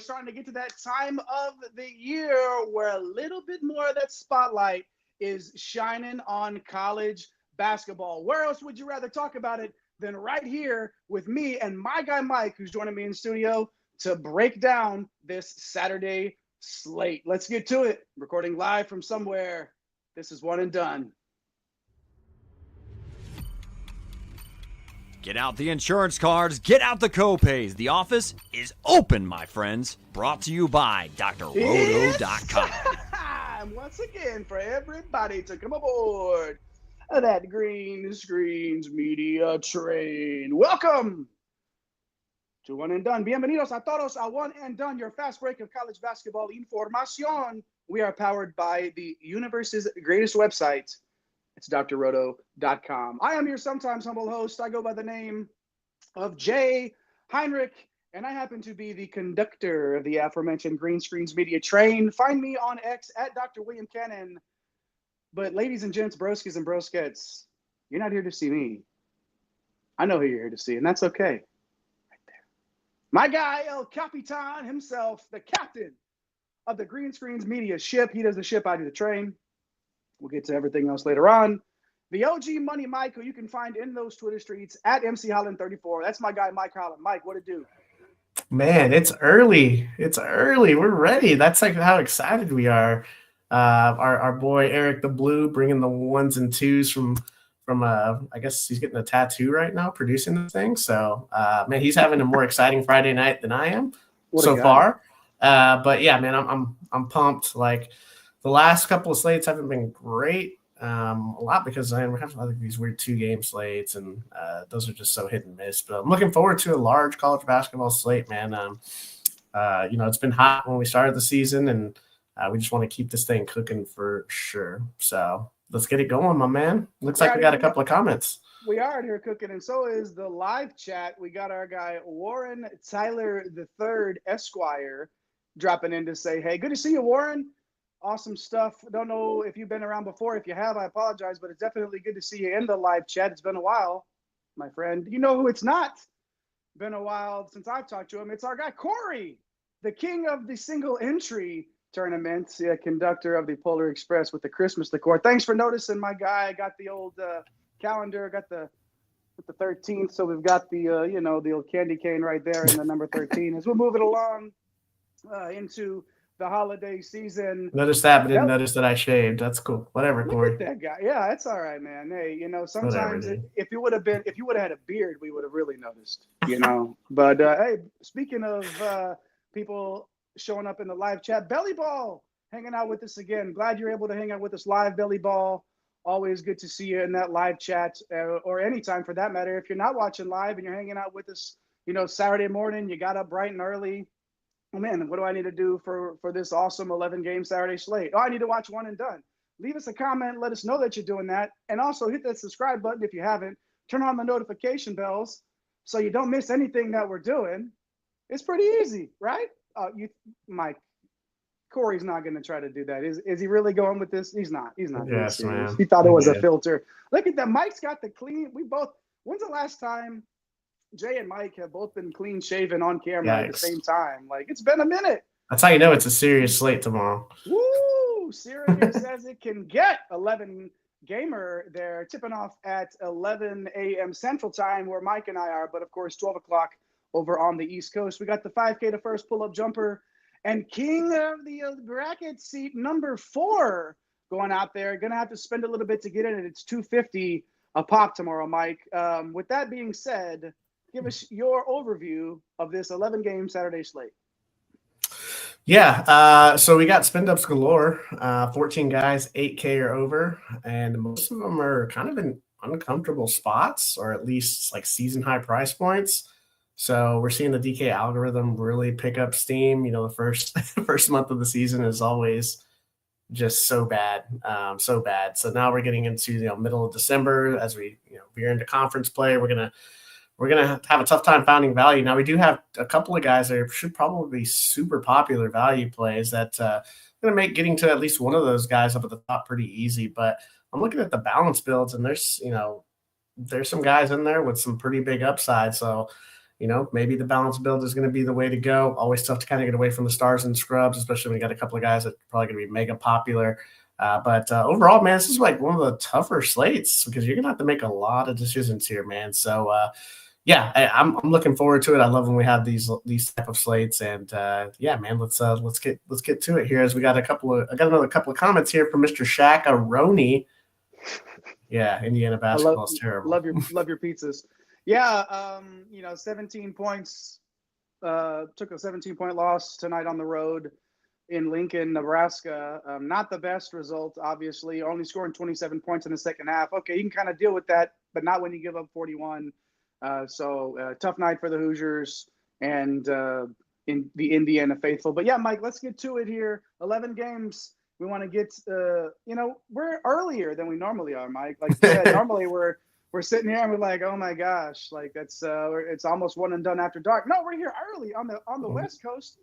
we're starting to get to that time of the year where a little bit more of that spotlight is shining on college basketball. Where else would you rather talk about it than right here with me and my guy Mike, who's joining me in studio to break down this Saturday slate. Let's get to it. Recording live from somewhere. This is One and Done. Get out the insurance cards, get out the copays. The office is open, my friends. Brought to you by drroto.com. And once again, for everybody to come aboard that Green Screens Media train. Welcome to One and Done. Bienvenidos a todos a One and Done, your fast break of college basketball información. We are powered by the universe's greatest website. It's drroto.com. I am your sometimes humble host. I go by the name of Jay Heinrich, and I happen to be the conductor of the aforementioned Green Screens Media train. Find me on X at Dr. William Cannon. But ladies and gents, broskies and broskets, you're not here to see me. I know who you're here to see, and that's okay. Right there. My guy, El Capitan himself, the captain of the Green Screens Media ship. He does the ship, I do the train. We'll get to everything else later on. The OG Money Mike, who you can find in those Twitter streets at MC Holland34. That's my guy, Mike Holland. Mike, what it do? Man, it's early. It's early. We're ready. That's like how excited we are. Our boy Eric the Blue bringing the ones and twos from I guess he's getting a tattoo right now, producing this thing. So man, he's having a more exciting Friday night than I am so far. But yeah, man, I'm pumped. Like, the last couple of slates haven't been great, a lot because we have like these weird 2-game slates, and those are just so hit and miss. But I'm looking forward to a large college basketball slate, man. It's been hot when we started the season, and we just want to keep this thing cooking for sure. So let's get it going, my man. Looks like we got a couple of comments. We are here cooking, and so is the live chat. We got our guy Warren Tyler III Esquire dropping in to say, hey, good to see you, Warren. Awesome stuff. Don't know if you've been around before. If you have, I apologize, but it's definitely good to see you in the live chat. It's been a while, my friend. You know who it's not? Been a while since I've talked to him. It's our guy, Corey, the king of the single entry tournament, conductor of the Polar Express with the Christmas decor. Thanks for noticing, my guy. I got the old calendar, got the 13th. So we've got the, the old candy cane right there in the number 13. As we're moving along into the holiday season. Notice that, but didn't notice that I shaved. That's cool. Whatever, Corey. Look at that guy. Yeah, that's all right, man. Hey, sometimes if you would have had a beard, we would have really noticed, But hey, speaking of people showing up in the live chat, Belly Ball hanging out with us again. Glad you're able to hang out with us live, Belly Ball. Always good to see you in that live chat, or anytime for that matter. If you're not watching live and you're hanging out with us, Saturday morning, you got up bright and early. Oh, man, what do I need to do for this awesome 11-game Saturday slate? Oh, I need to watch One and Done. Leave us a comment. Let us know that you're doing that. And also hit that subscribe button if you haven't. Turn on the notification bells so you don't miss anything that we're doing. It's pretty easy, right? Mike, Corey's not going to try to do that. Is he really going with this? He's not. He's not. Yes, man. He thought it was a filter. Look at that. Mike's got the clean. When's the last time Jay and Mike have both been clean shaven on camera at the same time? Like, it's been a minute. That's how you know it's a serious slate tomorrow. Woo! Serious as it can get. 11 gamer there, tipping off at 11 a.m. Central Time, where Mike and I are, but of course 12 o'clock over on the East Coast. We got the 5K to first pull-up jumper and king of the bracket seat number 4 going out there. Gonna have to spend a little bit to get in it. It's $250 a pop tomorrow, Mike. With that being said, give us your overview of this 11-game Saturday slate. Yeah, so we got spend-ups galore, 14 guys, 8K or over, and most of them are kind of in uncomfortable spots, or at least like season-high price points. So we're seeing the DK algorithm really pick up steam. The first month of the season is always just so bad. So now we're getting into middle of December as we're into conference play. We're gonna have a tough time finding value. Now we do have a couple of guys that should probably be super popular value plays that gonna make getting to at least one of those guys up at the top pretty easy. But I'm looking at the balance builds, and there's some guys in there with some pretty big upside. So maybe the balanced build is going to be the way to go. Always tough to kind of get away from the stars and scrubs, especially when you got a couple of guys that are probably going to be mega popular. But overall, man, this is like one of the tougher slates because you're going to have to make a lot of decisions here, man. So, I'm looking forward to it. I love when we have these type of slates, and man, let's get to it here as we got another couple of comments here from Mr. Shaq-a-Roni. Yeah, Indiana basketball is terrible. Love your pizzas. Yeah, 17 points. Took a 17-point loss tonight on the road in Lincoln, Nebraska. Not the best result, obviously. Only scoring 27 points in the second half. Okay, you can kind of deal with that, but not when you give up 41. So tough night for the Hoosiers and in the Indiana faithful. But yeah, Mike, let's get to it here. 11 games. We want to get, we're earlier than we normally are, Mike. Like you said, normally we're sitting here and we're like, oh my gosh, like that's it's almost one and done after dark. No, we're here early on the West Coast.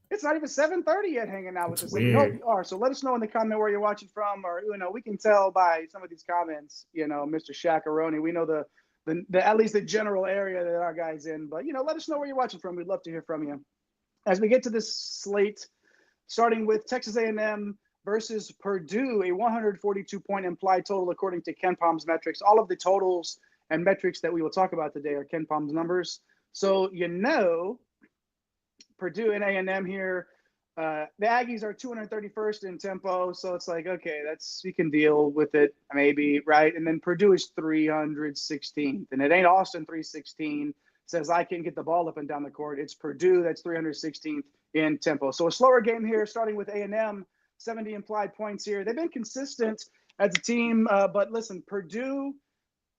It's not even 7:30 yet hanging out with us. We hope you are. So let us know in the comment where you're watching from, or we can tell by some of these comments, Mr. Shaq-a-Roni. We know the at least the general area that our guy's in. But let us know where you're watching from. We'd love to hear from you. As we get to this slate, starting with Texas A&M versus Purdue, a 142-point implied total according to KenPom's metrics. All of the totals and metrics that we will talk about today are KenPom's numbers. So Purdue and A&M here. The Aggies are 231st in tempo, so it's like, okay, we can deal with it maybe, right? And then Purdue is 316th, and it ain't Austin 316. Says I can get the ball up and down the court. It's Purdue that's 316th in tempo. So a slower game here, starting with A&M, 70 implied points here. They've been consistent as a team, but listen, Purdue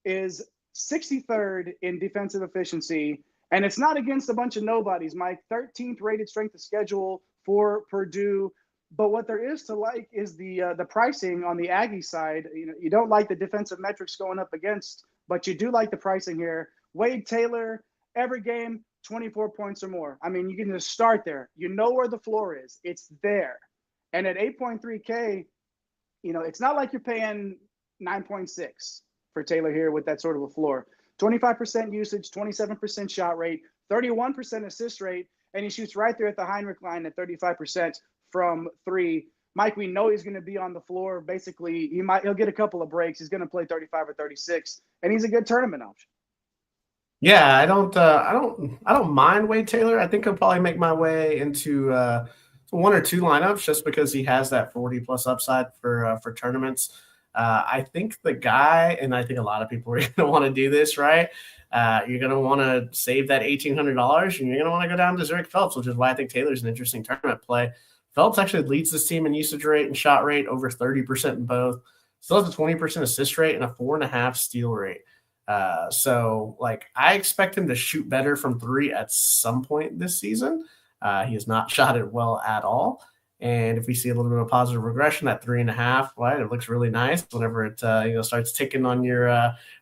is 63rd in defensive efficiency. And it's not against a bunch of nobodies, Mike. 13th rated strength of schedule for Purdue. But what there is to like is the pricing on the Aggie side. You don't like the defensive metrics going up against, but you do like the pricing here. Wade Taylor, every game, 24 points or more. I mean, you can just start there. You know where the floor is. It's there. And at 8.3K, it's not like you're paying 9.6 for Taylor here with that sort of a floor. 25% usage, 27% shot rate, 31% assist rate, and he shoots right there at the Heinrich line at 35% from three. Mike, we know he's going to be on the floor. Basically, he'll get a couple of breaks. He's going to play 35 or 36, and he's a good tournament option. Yeah, I don't mind Wade Taylor. I think I'll probably make my way into one or two lineups just because he has that 40+ upside for tournaments. I think the guy, and I think a lot of people are going to want to do this, right? You're going to want to save that $1,800, and you're going to want to go down to Zurich Phelps, which is why I think Taylor's an interesting tournament play. Phelps actually leads this team in usage rate and shot rate, over 30% in both. Still has a 20% assist rate and a 4.5 steal rate. So I expect him to shoot better from three at some point this season. He has not shot it well at all. And if we see a little bit of positive regression at 3.5, right, it looks really nice whenever it starts ticking on your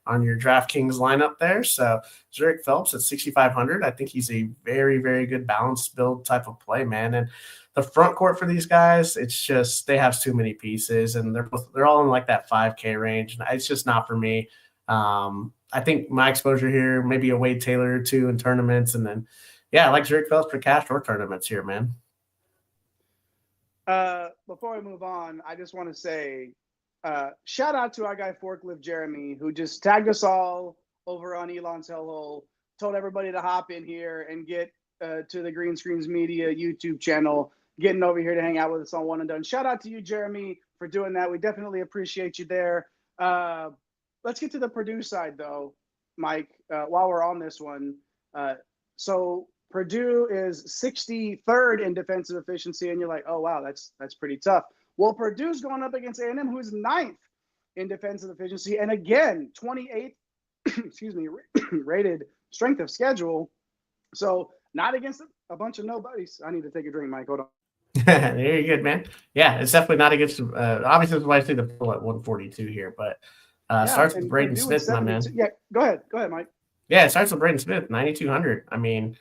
DraftKings lineup there. So Zurich Phelps at 6,500, I think he's a very, very good balanced build type of play, man. And the front court for these guys, it's just they have too many pieces, and they're all in like that 5K range. And it's just not for me. I think my exposure here, maybe a Wade Taylor or two in tournaments, and then I like Zurich Phelps for cash or tournaments here, man. Before we move on, I just want to say shout out to our guy Forklift Jeremy, who just tagged us all over on Elon's Hellhole, told everybody to hop in here and get to the Green Screens Media YouTube channel, getting over here to hang out with us on One and Done. Shout out to you, Jeremy, for doing that. We definitely appreciate you there. Let's get to the Purdue side, though, Mike, while we're on this one. So Purdue is 63rd in defensive efficiency, and you're like, oh, wow, that's pretty tough. Well, Purdue's going up against A&M, who's 9th in defensive efficiency, and again, 28th, rated strength of schedule. So not against a bunch of nobodies. I need to take a drink, Mike. Hold on. There you good, man. Yeah, it's definitely not against. Obviously, that's why I see the pull at 142 here, but starts with Braden Smith, my man. Yeah, go ahead, Mike. Yeah, it starts with Braden Smith, 9,200. I mean,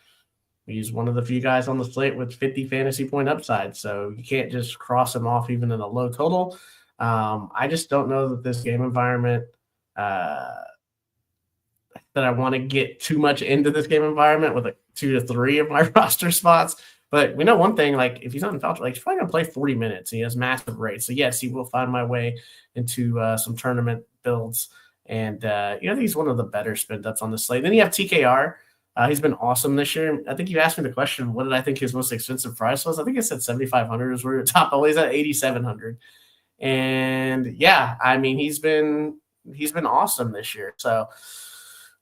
he's one of the few guys on the slate with 50 fantasy point upside, so you can't just cross him off even in a low total. I just don't know that this game environment that I want to get too much into this game environment with like 2 to 3 of my roster spots. But we know one thing, like if he's on foul, like he's probably gonna play 40 minutes. He has massive rates. So yes, he will find my way into some tournament builds. And I think he's one of the better spin ups on the slate. Then you have TKR. He's been awesome this year. I think you asked me the question, what did I think his most expensive price was? I think I said 7,500 is where your top. Oh, he's at 8,700. And yeah, I mean he's been awesome this year. So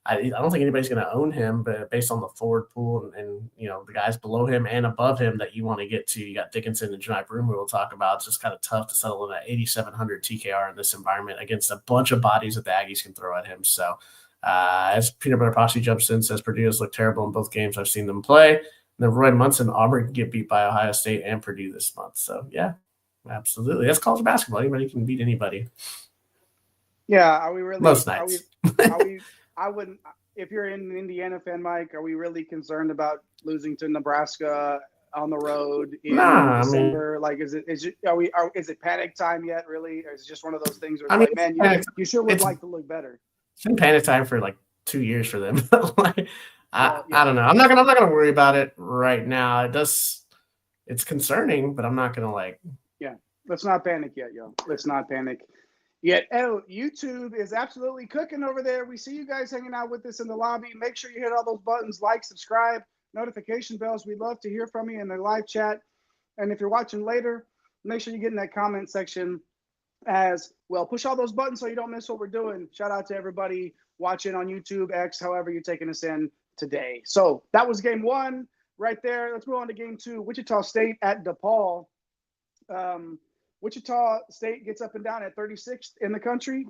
I don't think anybody's going to own him, but based on the forward pool and the guys below him and above him that you want to get to, you got Dickinson and Janai Broom, who we'll talk about. It's just kind of tough to settle in at 8,700 TKR in this environment against a bunch of bodies that the Aggies can throw at him. So as Peanut Butter Posse jumps in, says Purdue has looked terrible in both games I've seen them play. And then Roy Munson, Auburn can get beat by Ohio State and Purdue this month. So yeah, absolutely. That's college basketball. Anybody can beat anybody. Yeah, are we really? Most nights. I wouldn't. If you're an Indiana fan, Mike, are we really concerned about losing to Nebraska on the road in December? Is it panic time yet? Really, or is it just one of those things where you sure would like to look better? It's been panic time for like 2 years for them. I don't know. I'm not gonna worry about it right now. It's concerning, but I'm not gonna Yeah, let's not panic yet, yo. Let's not panic. Yet, YouTube is absolutely cooking over there. We see you guys hanging out with us in the lobby. Make sure you hit all those buttons, like, subscribe, notification bells. We'd love to hear from you in the live chat. And if you're watching later, make sure you get in that comment section as well. Push all those buttons so you don't miss what we're doing. Shout out to everybody watching on YouTube, X, however you're taking us in today. So that was game one right there. Let's move on to game two. Wichita State at DePaul. Wichita State gets up and down at 36th in the country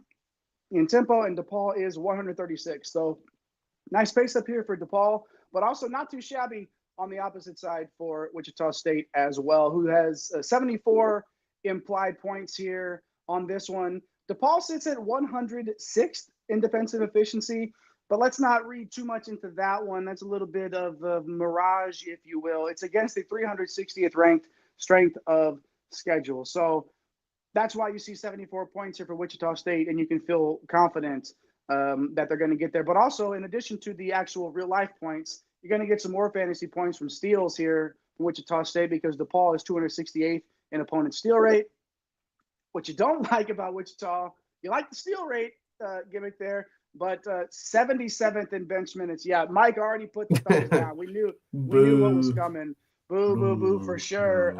in tempo, and DePaul is 136. So nice pace up here for DePaul, but also not too shabby on the opposite side for Wichita State as well, who has 74 implied points here on this one. DePaul sits at 106th in defensive efficiency, but let's not read too much into that one. That's a little bit of a mirage, if you will. It's against the 360th ranked strength of schedule. So that's why you see 74 points here for Wichita State, and you can feel confident that they're going to get there. But also, in addition to the actual real-life points, you're going to get some more fantasy points from steals here for Wichita State because DePaul is 268th in opponent steal rate. What you don't like about Wichita, you like the steal rate gimmick there, but 77th in bench minutes. Yeah, Mike already put the thumbs down. We knew what was coming. Boo, boo, boo, for sure.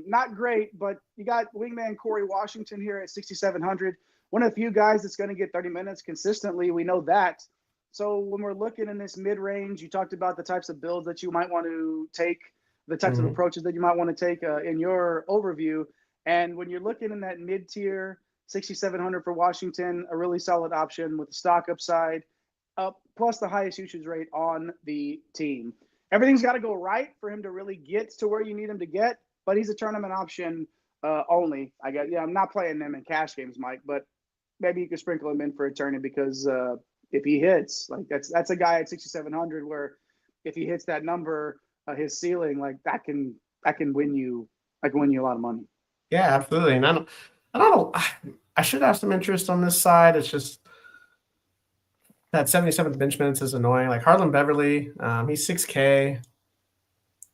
Not great, but you got wingman Corey Washington here at 6,700. One of the few guys that's going to get 30 minutes consistently. We know that. So when we're looking in this mid-range, you talked about the types of builds that you might want to take, the types of approaches that you might want to take in your overview. And when you're looking in that mid-tier, 6,700 for Washington, a really solid option with the stock upside, plus the highest usage rate on the team. Everything's got to go right for him to really get to where you need him to get, but he's a tournament option only. I guess. Yeah, I'm not playing them in cash games, Mike, but maybe you could sprinkle him in for a tournament because if he hits, that's a guy at 6,700 where if he hits that number, his ceiling, that can win you. I can win you a lot of money. Yeah, absolutely. And I don't know. I should have some interest on this side. It's just that 77th bench minutes is annoying. Like Harlan Beverly, he's 6K.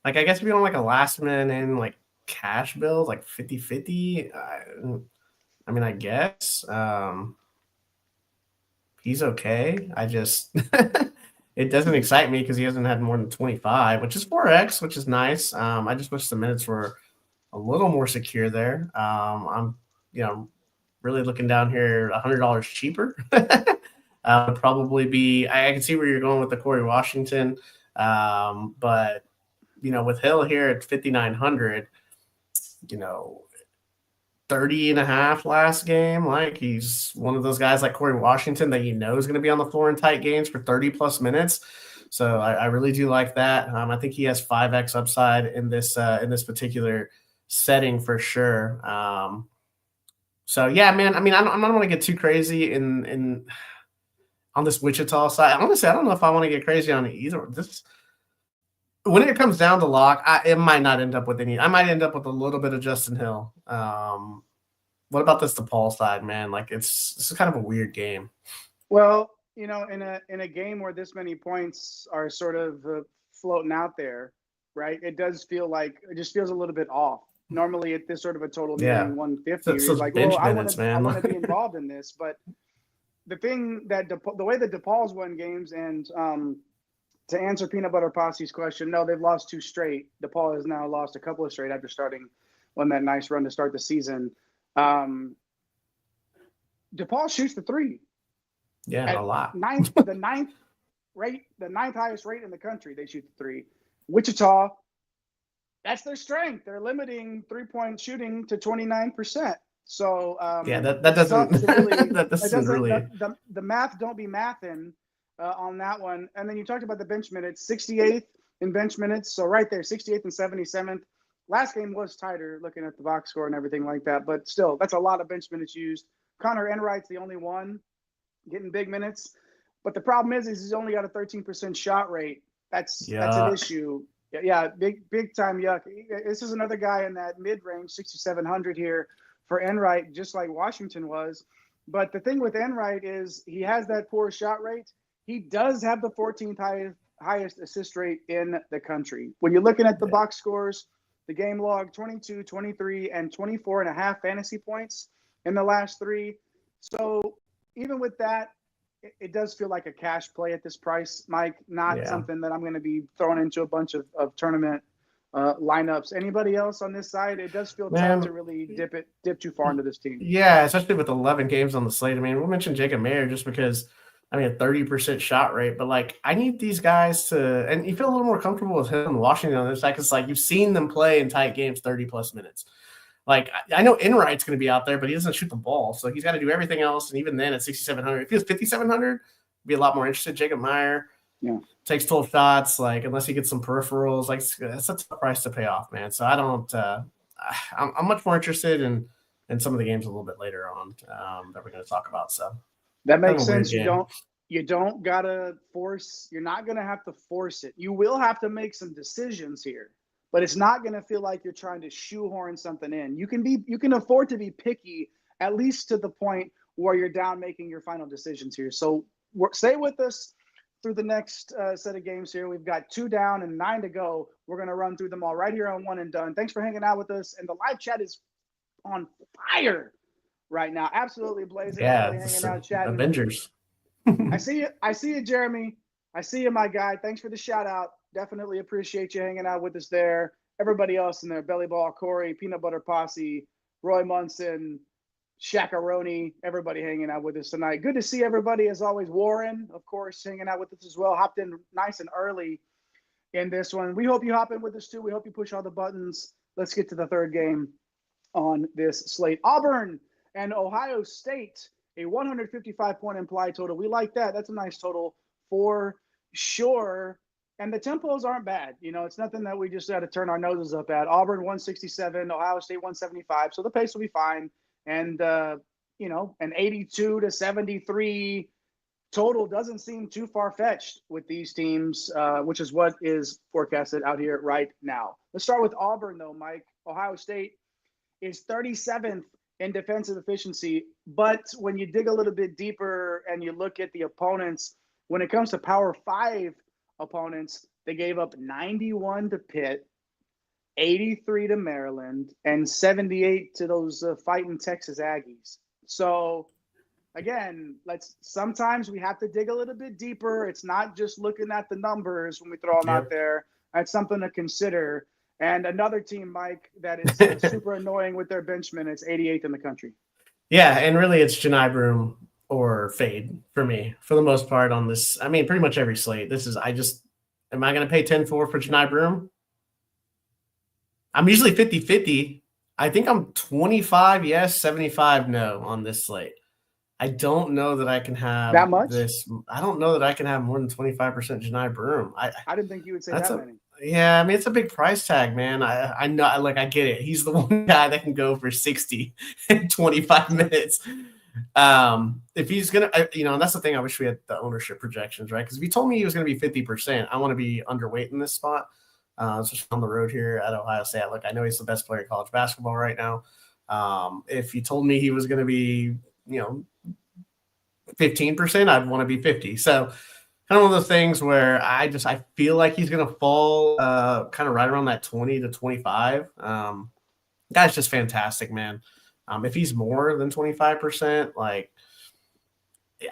I guess if you want a last minute in cash build, 50-50, I mean, I guess he's okay. I just it doesn't excite me because he hasn't had more than 25, which is 4X, which is nice. I just wish the minutes were a little more secure there. I'm really looking down here, $100 cheaper. Would probably be. I can see where you're going with the Corey Washington, but with Hill here at 5,900, 30 and a half last game. He's one of those guys like Corey Washington that is going to be on the floor in tight games for 30 plus minutes. So I really do like that. I think he has 5X upside in this particular setting for sure. So yeah, man. I mean, I don't want to get too crazy in on this Wichita side. Honestly, I don't know if I want to get crazy on either. When it comes down to lock, it might not end up with any. I might end up with a little bit of Justin Hill. What about this DePaul side, man? This is kind of a weird game. Well, in a game where this many points are sort of floating out there, right? It just feels a little bit off. Normally, at this sort of a total nearing 150, So you're like, bench well, I minutes, man. want to be involved in this. But the thing that the way that DePaul's won games, and to answer Peanut Butter Posse's question, no, they've lost 2 straight. DePaul has now lost a couple of straight after starting on that nice run to start the season. DePaul shoots the 3. Yeah, a lot. The ninth highest rate in the country. They shoot the 3. Wichita, that's their strength. They're limiting 3-point shooting to 29%. So that doesn't really, the math don't be mathing on that one. And then you talked about the bench minutes, 68th in bench minutes. So right there, 68th and 77th. Last game was tighter, looking at the box score and everything like that. But still, that's a lot of bench minutes used. Connor Enright's the only one getting big minutes. But the problem is he's only got a 13% shot rate. That's an issue. Yeah, big time yuck. This is another guy in that mid-range, 6,700 here for Enright, just like Washington was. But the thing with Enright is he has that poor shot rate. He does have the 14th highest assist rate in the country. When you're looking at the box scores, the game log, 22, 23, and 24.5 fantasy points in the last 3. So even with that, it does feel like a cash play at this price, Mike, not something that I'm going to be throwing into a bunch of tournament lineups. Anybody else on this side? It does feel tough to really dip too far into this team. Yeah, especially with 11 games on the slate. I mean, we'll mention Jacob Mayer just because, a 30% shot rate, but I need these guys to, and you feel a little more comfortable with him and Washington on this side because you've seen them play in tight games 30 plus minutes. I know Enright's going to be out there, but he doesn't shoot the ball, so he's got to do everything else. And even then, at 6,700, if he was 5,700, be a lot more interested. Jacob Mayer takes 12 shots, unless he gets some peripherals, that's a tough price to pay off, man. So I don't. I'm much more interested in some of the games a little bit later on that we're going to talk about. So that makes sense. You don't gotta force. You're not going to have to force it. You will have to make some decisions here. But it's not going to feel like you're trying to shoehorn something in. You can afford to be picky, at least to the point where you're down making your final decisions here. So stay with us through the next set of games here. We've got 2 down and 9 to go. We're going to run through them all right here on One and Done. Thanks for hanging out with us. And the live chat is on fire right now. Absolutely blazing. Yeah, hanging out, chatting. Avengers. I see you, Jeremy. I see you, my guy. Thanks for the shout out. Definitely appreciate you hanging out with us there. Everybody else in there, Belly Ball, Corey, Peanut Butter Posse, Roy Munson, Shakaroni, everybody hanging out with us tonight. Good to see everybody, as always. Warren, of course, hanging out with us as well. Hopped in nice and early in this one. We hope you hop in with us, too. We hope you push all the buttons. Let's get to the third game on this slate. Auburn and Ohio State, a 155-point implied total. We like that. That's a nice total for sure. And the tempos aren't bad. It's nothing that we just got to turn our noses up at. Auburn 167, Ohio State 175. So the pace will be fine. And, an 82 to 73 total doesn't seem too far-fetched with these teams, which is what is forecasted out here right now. Let's start with Auburn, though, Mike. Ohio State is 37th in defensive efficiency. But when you dig a little bit deeper and you look at the opponents, when it comes to Power 5 opponents, they gave up 91 to Pitt, 83 to Maryland, and 78 to those fighting Texas Aggies. So, again, sometimes we have to dig a little bit deeper. It's not just looking at the numbers when we throw them out there. That's something to consider. And another team, Mike, that is super annoying with their bench minutes, 88th in the country. Yeah, and really it's Janai Broom or fade for me for the most part on this. Pretty much every slate. Am I going to pay 10-4 for Janai Broom? I'm usually 50-50. I think I'm 25 yes, 75 no on this slate. I don't know that I can have that much. I don't know that I can have more than 25% Janai Broom. I didn't think you would say that many. Yeah, it's a big price tag, man. I know, I get it. He's the one guy that can go for 60 in 25 minutes. If he's gonna, and that's the thing. I wish we had the ownership projections, right? Because if he told me he was going to be 50%, I want to be underweight in this spot, especially on the road here at Ohio State. Look, I know he's the best player in college basketball right now. If he told me he was going to be, 15%, I'd want to be 50. So kind of one of those things where I feel like he's going to fall kind of right around that 20 to 25. Guy's just fantastic, man. If he's more than 25%, like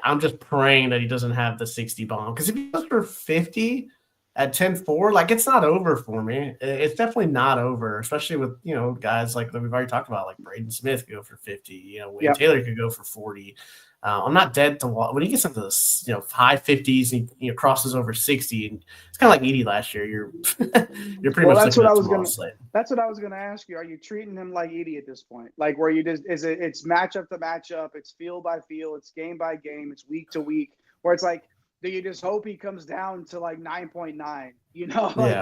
I'm just praying that he doesn't have the 60 bomb. Because if he goes for 50 at 10-4, like it's not over for me. It's definitely not over, especially with, guys like that we've already talked about, like Braden Smith could go for 50. Wayne Taylor could go for 40. I'm not dead to when he gets into the high 50s and he crosses over 60, and it's kind of like Edey last year. You're pretty much that's looking what at I was tomorrow's gonna. slate. That's what I was gonna ask you. Are you treating him like Edey at this point? Like where you just it's matchup to matchup, it's field by field, it's game by game, it's week to week. Where it's like, do you just hope he comes down to like 9.9?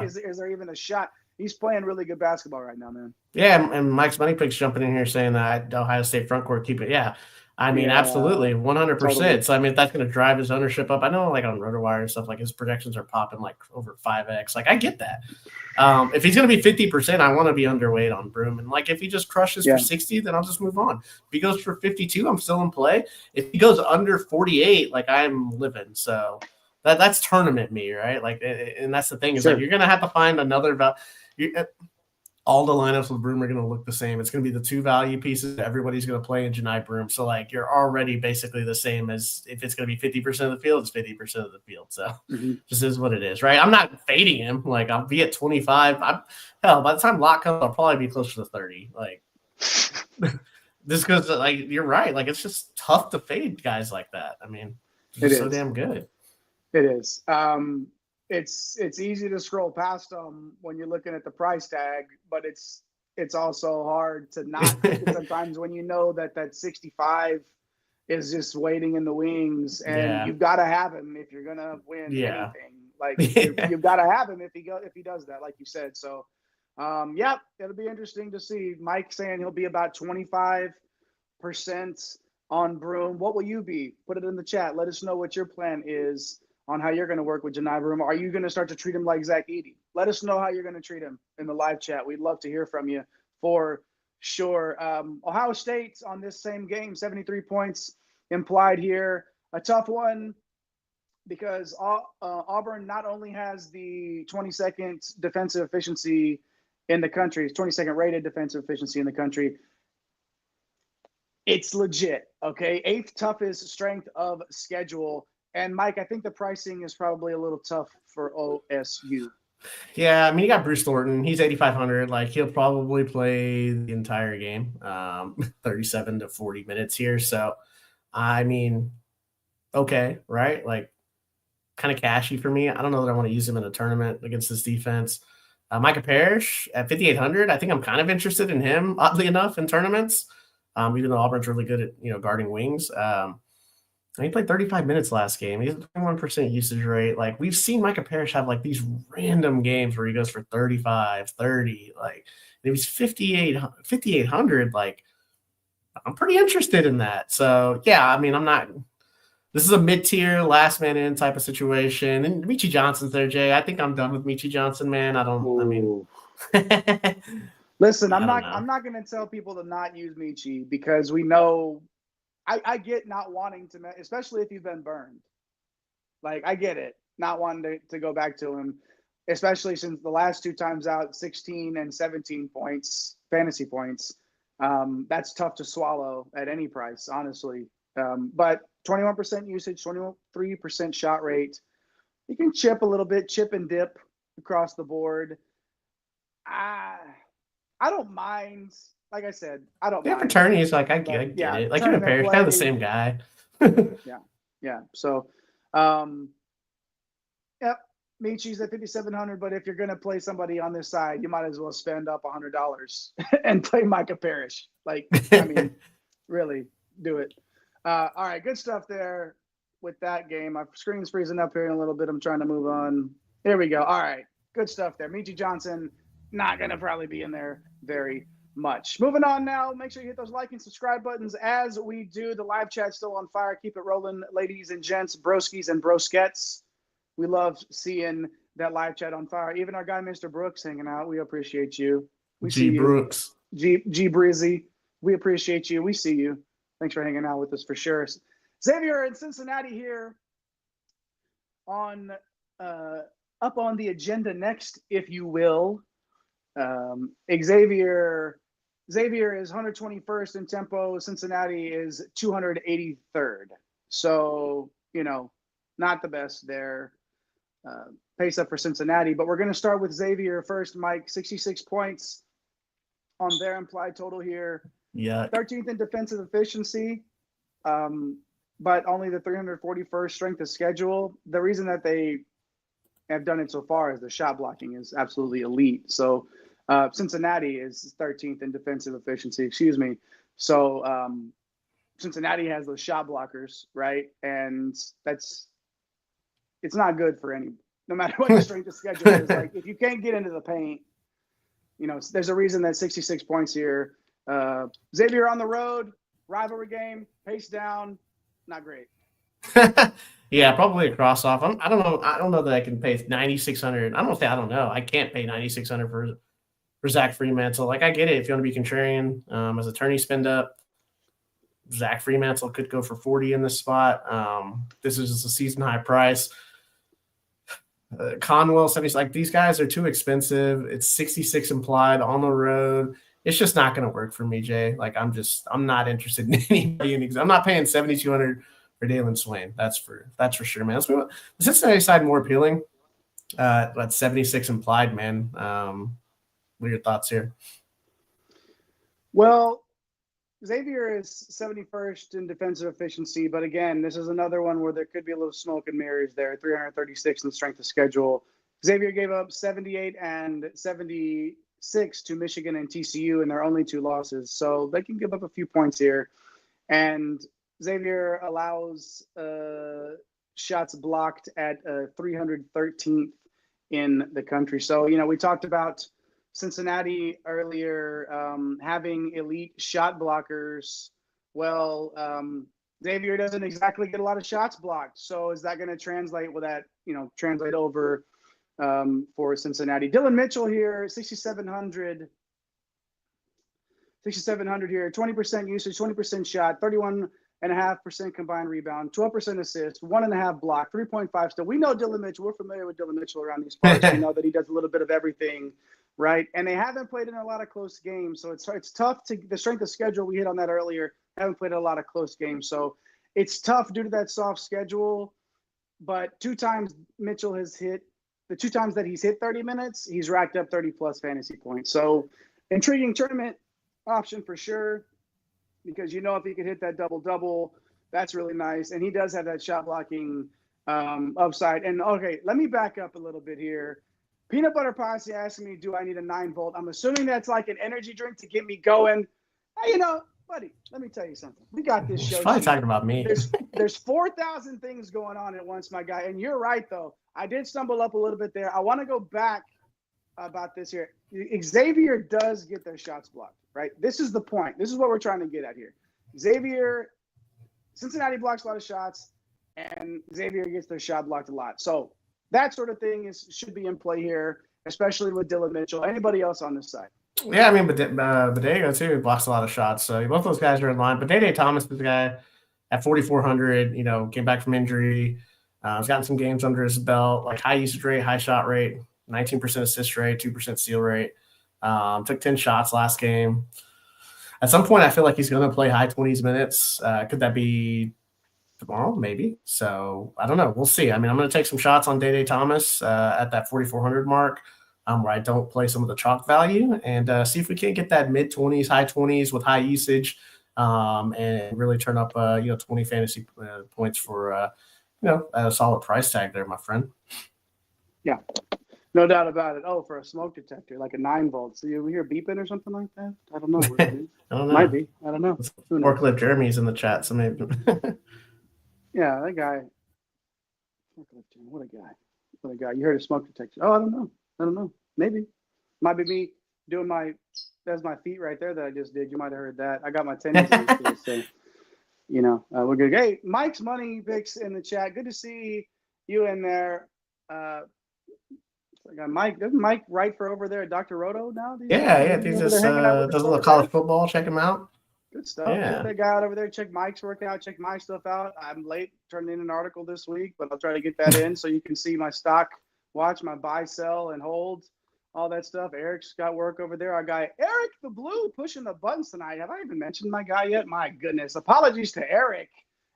Is there even a shot? He's playing really good basketball right now, man. Yeah, and Mike's Money Picks jumping in here saying that Ohio State frontcourt keep it. Yeah. I mean, absolutely, 100%. Totally. So, I mean, that's going to drive his ownership up. I know, like, on RotoWire and stuff, like, his projections are popping, like, over 5X. Like, I get that. If he's going to be 50%, I want to be underweight on Broom. And, like, if he just crushes for 60, then I'll just move on. If he goes for 52, I'm still in play. If he goes under 48, like, I'm living. So, that's tournament me, right? Like, and that's the thing is, like, you're going to have to find another all the lineups with Broom are going to look the same. It's going to be the two value pieces. Everybody's going to play in Janai Broom. So, like, you're already basically the same as if it's going to be 50% of the field, it's 50% of the field. So, just is what it is, right? I'm not fading him. Like, I'll be at 25. By the time lock comes, I'll probably be closer to 30. Like, this goes, like, you're right. Like, it's just tough to fade guys like that. I mean, it's so damn good. It is. It's easy to scroll past them when you're looking at the price tag, but it's also hard to not sometimes when you know that 65 is just waiting in the wings, and you've got to have him if you're gonna win anything. Like you've got to have him if he does that, like you said. So, it'll be interesting to see. Mike saying he'll be about 25% on Broom. What will you be? Put it in the chat. Let us know what your plan is on how you're going to work with Janai Broom. Are you going to start to treat him like Zach Edey? Let us know how you're going to treat him in the live chat. We'd love to hear from you for sure. Ohio State on this same game, 73 points implied here. A tough one because Auburn not only has the 22nd defensive efficiency in the country, it's 22nd rated defensive efficiency in the country. It's legit, okay? 8th toughest strength of schedule. And, Mike, I think the pricing is probably a little tough for OSU. Yeah, I mean, you got Bruce Thornton. He's 8,500. Like, he'll probably play the entire game, 37 to 40 minutes here. So, I mean, okay, right? Like, kind of cashy for me. I don't know that I want to use him in a tournament against this defense. Micah Parrish at 5,800. I think I'm kind of interested in him, oddly enough, in tournaments, even though Auburn's really good at, guarding wings. He played 35 minutes last game. He has a 21% usage rate. Like, we've seen Micah Parrish have, like, these random games where he goes for 35, 30. Like, and if he's 5,800, like, I'm pretty interested in that. So, yeah, I mean, this is a mid-tier, last man in type of situation. And Michi Johnson's there, Jay. I think I'm done with Michi Johnson, man. Listen, I'm not going to tell people to not use Michi because we know – I get not wanting to, especially if you've been burned. Like, I get it, not wanting to go back to him, especially since the last two times out, 16 and 17 points, fantasy points. That's tough to swallow at any price, honestly. But 21% usage, 23% shot rate. You can chip a little bit, chip and dip across the board. I don't mind. Like I said, I don't mind. Fraternities, like, I get it. Like, you're kind of the same guy. Yeah. So, Michi's at 5,700, but if you're going to play somebody on this side, you might as well spend up $100 and play Micah Parrish. Like, I mean, really do it. All right, good stuff there with that game. My screen's freezing up here in a little bit. I'm trying to move on. There we go. All right, good stuff there. Michi Johnson, not going to probably be in there very much. Moving on now, make sure you hit those like and subscribe buttons as we do. The live chat's still on fire. Keep it rolling, ladies and gents, broskies and broskets. We love seeing that live chat on fire. Even our guy, Mr. Brooks, hanging out. We appreciate you. We see you. Brooks. G Brizzy. We appreciate you. We see you. Thanks for hanging out with us for sure. Xavier in Cincinnati here on up on the agenda next, if you will. Xavier is 121st in tempo. Cincinnati is 283rd. So, not the best there. Pace up for Cincinnati. But we're going to start with Xavier first, Mike. 66 points on their implied total here. Yeah. 13th in defensive efficiency, but only the 341st strength of schedule. The reason that they have done it so far is the shot blocking is absolutely elite. So Cincinnati is 13th in defensive efficiency, So Cincinnati has those shot blockers, right? And it's not good for any, no matter what your strength of schedule is. Like, if you can't get into the paint, there's a reason that 66 points here. Xavier on the road, rivalry game, pace down, not great. Yeah, probably a cross off. I don't know that I can pay 9,600. I can't pay 9,600 for Zach Freemantle. Like, I get it if you want to be contrarian. As attorney spend up, Zach Freemantle could go for 40 in this spot. This is just a season high price. Conwell, 70, like, these guys are too expensive. It's 66 implied on the road. It's just not going to work for me, Jay. Like, I'm not interested in anybody. I'm not paying 7,200 for Dalen Swain. That's for sure, man. Let's move on. The Cincinnati side more appealing. But 76 implied, man. What are your thoughts here? Well, Xavier is 71st in defensive efficiency, but again, this is another one where there could be a little smoke and mirrors there. 336 in strength of schedule. Xavier gave up 78 and 76 to Michigan and TCU in their only two losses, so they can give up a few points here. And Xavier allows shots blocked at 313th in the country. So, we talked about Cincinnati earlier, having elite shot blockers. Well, Xavier doesn't exactly get a lot of shots blocked. So is that going to translate? Will that, translate over for Cincinnati? Dylan Mitchell here, 6,700 here, 20% usage, 20% shot, 31.5% combined rebound, 12% assist, 1.5 block, 3.5 still. We know Dylan Mitchell. We're familiar with Dylan Mitchell around these parts. We know that he does a little bit of everything. Right. And they haven't played in a lot of close games. So it's tough the strength of schedule. We hit on that earlier. Haven't played a lot of close games. So it's tough due to that soft schedule. But 2 times Mitchell has hit, the 2 times that he's hit 30 minutes, he's racked up 30 plus fantasy points. So intriguing tournament option for sure. Because if he could hit that double-double, that's really nice. And he does have that shot blocking upside. And okay, let me back up a little bit here. Peanut Butter Posse asking me, do I need a 9-volt? I'm assuming that's like an energy drink to get me going. Hey, buddy, let me tell you something. We got this show. He's probably talking about me. There's 4,000 things going on at once, my guy. And you're right, though. I did stumble up a little bit there. I want to go back about this here. Xavier does get their shots blocked, right? This is the point. This is what we're trying to get at here. Cincinnati blocks a lot of shots, and Xavier gets their shot blocked a lot. So that sort of thing should be in play here, especially with Dylan Mitchell. Anybody else on this side? Yeah, I mean, Bodega too blocks a lot of shots. So both those guys are in line. But Day Thomas is the guy at 4,400. Came back from injury. He's gotten some games under his belt, like high usage rate, high shot rate, 19% assist rate, 2% steal rate. Took 10 shots last game. At some point, I feel like he's going to play high 20s minutes. Could that be tomorrow? Maybe. So I don't know. We'll see. I mean, I'm going to take some shots on Day Thomas at that 4,400 mark, where I don't play some of the chalk value, and see if we can't get that mid 20s, high 20s with high usage, and really turn up 20 fantasy points for a solid price tag there, my friend. Yeah. No doubt about it. Oh, for a smoke detector, like a 9-volt. So you hear beeping or something like that? I don't know. I don't know. Might be. I don't know. Forklift Jeremy's in the chat, so maybe. Yeah, that guy. What a guy. What a guy. You heard a smoke detector. Oh, I don't know. Maybe. Might be me doing that's my feet right there that I just did. You might have heard that. I got my tennis so, we're good. Hey, Mike's Money Picks in the chat. Good to see you in there. Mike, doesn't Mike write for over there at Dr. Roto now? Yeah. He just does a little college football. Check him out. Good stuff. Yeah. Check that guy out over there. Check Mike's workout. Check my stuff out. I'm late turning in an article this week, but I'll try to get that in so you can see my stock watch, my buy, sell, and hold, all that stuff. Eric's got work over there. Our guy, Eric the Blue, pushing the buttons tonight. Have I even mentioned my guy yet? My goodness. Apologies to Eric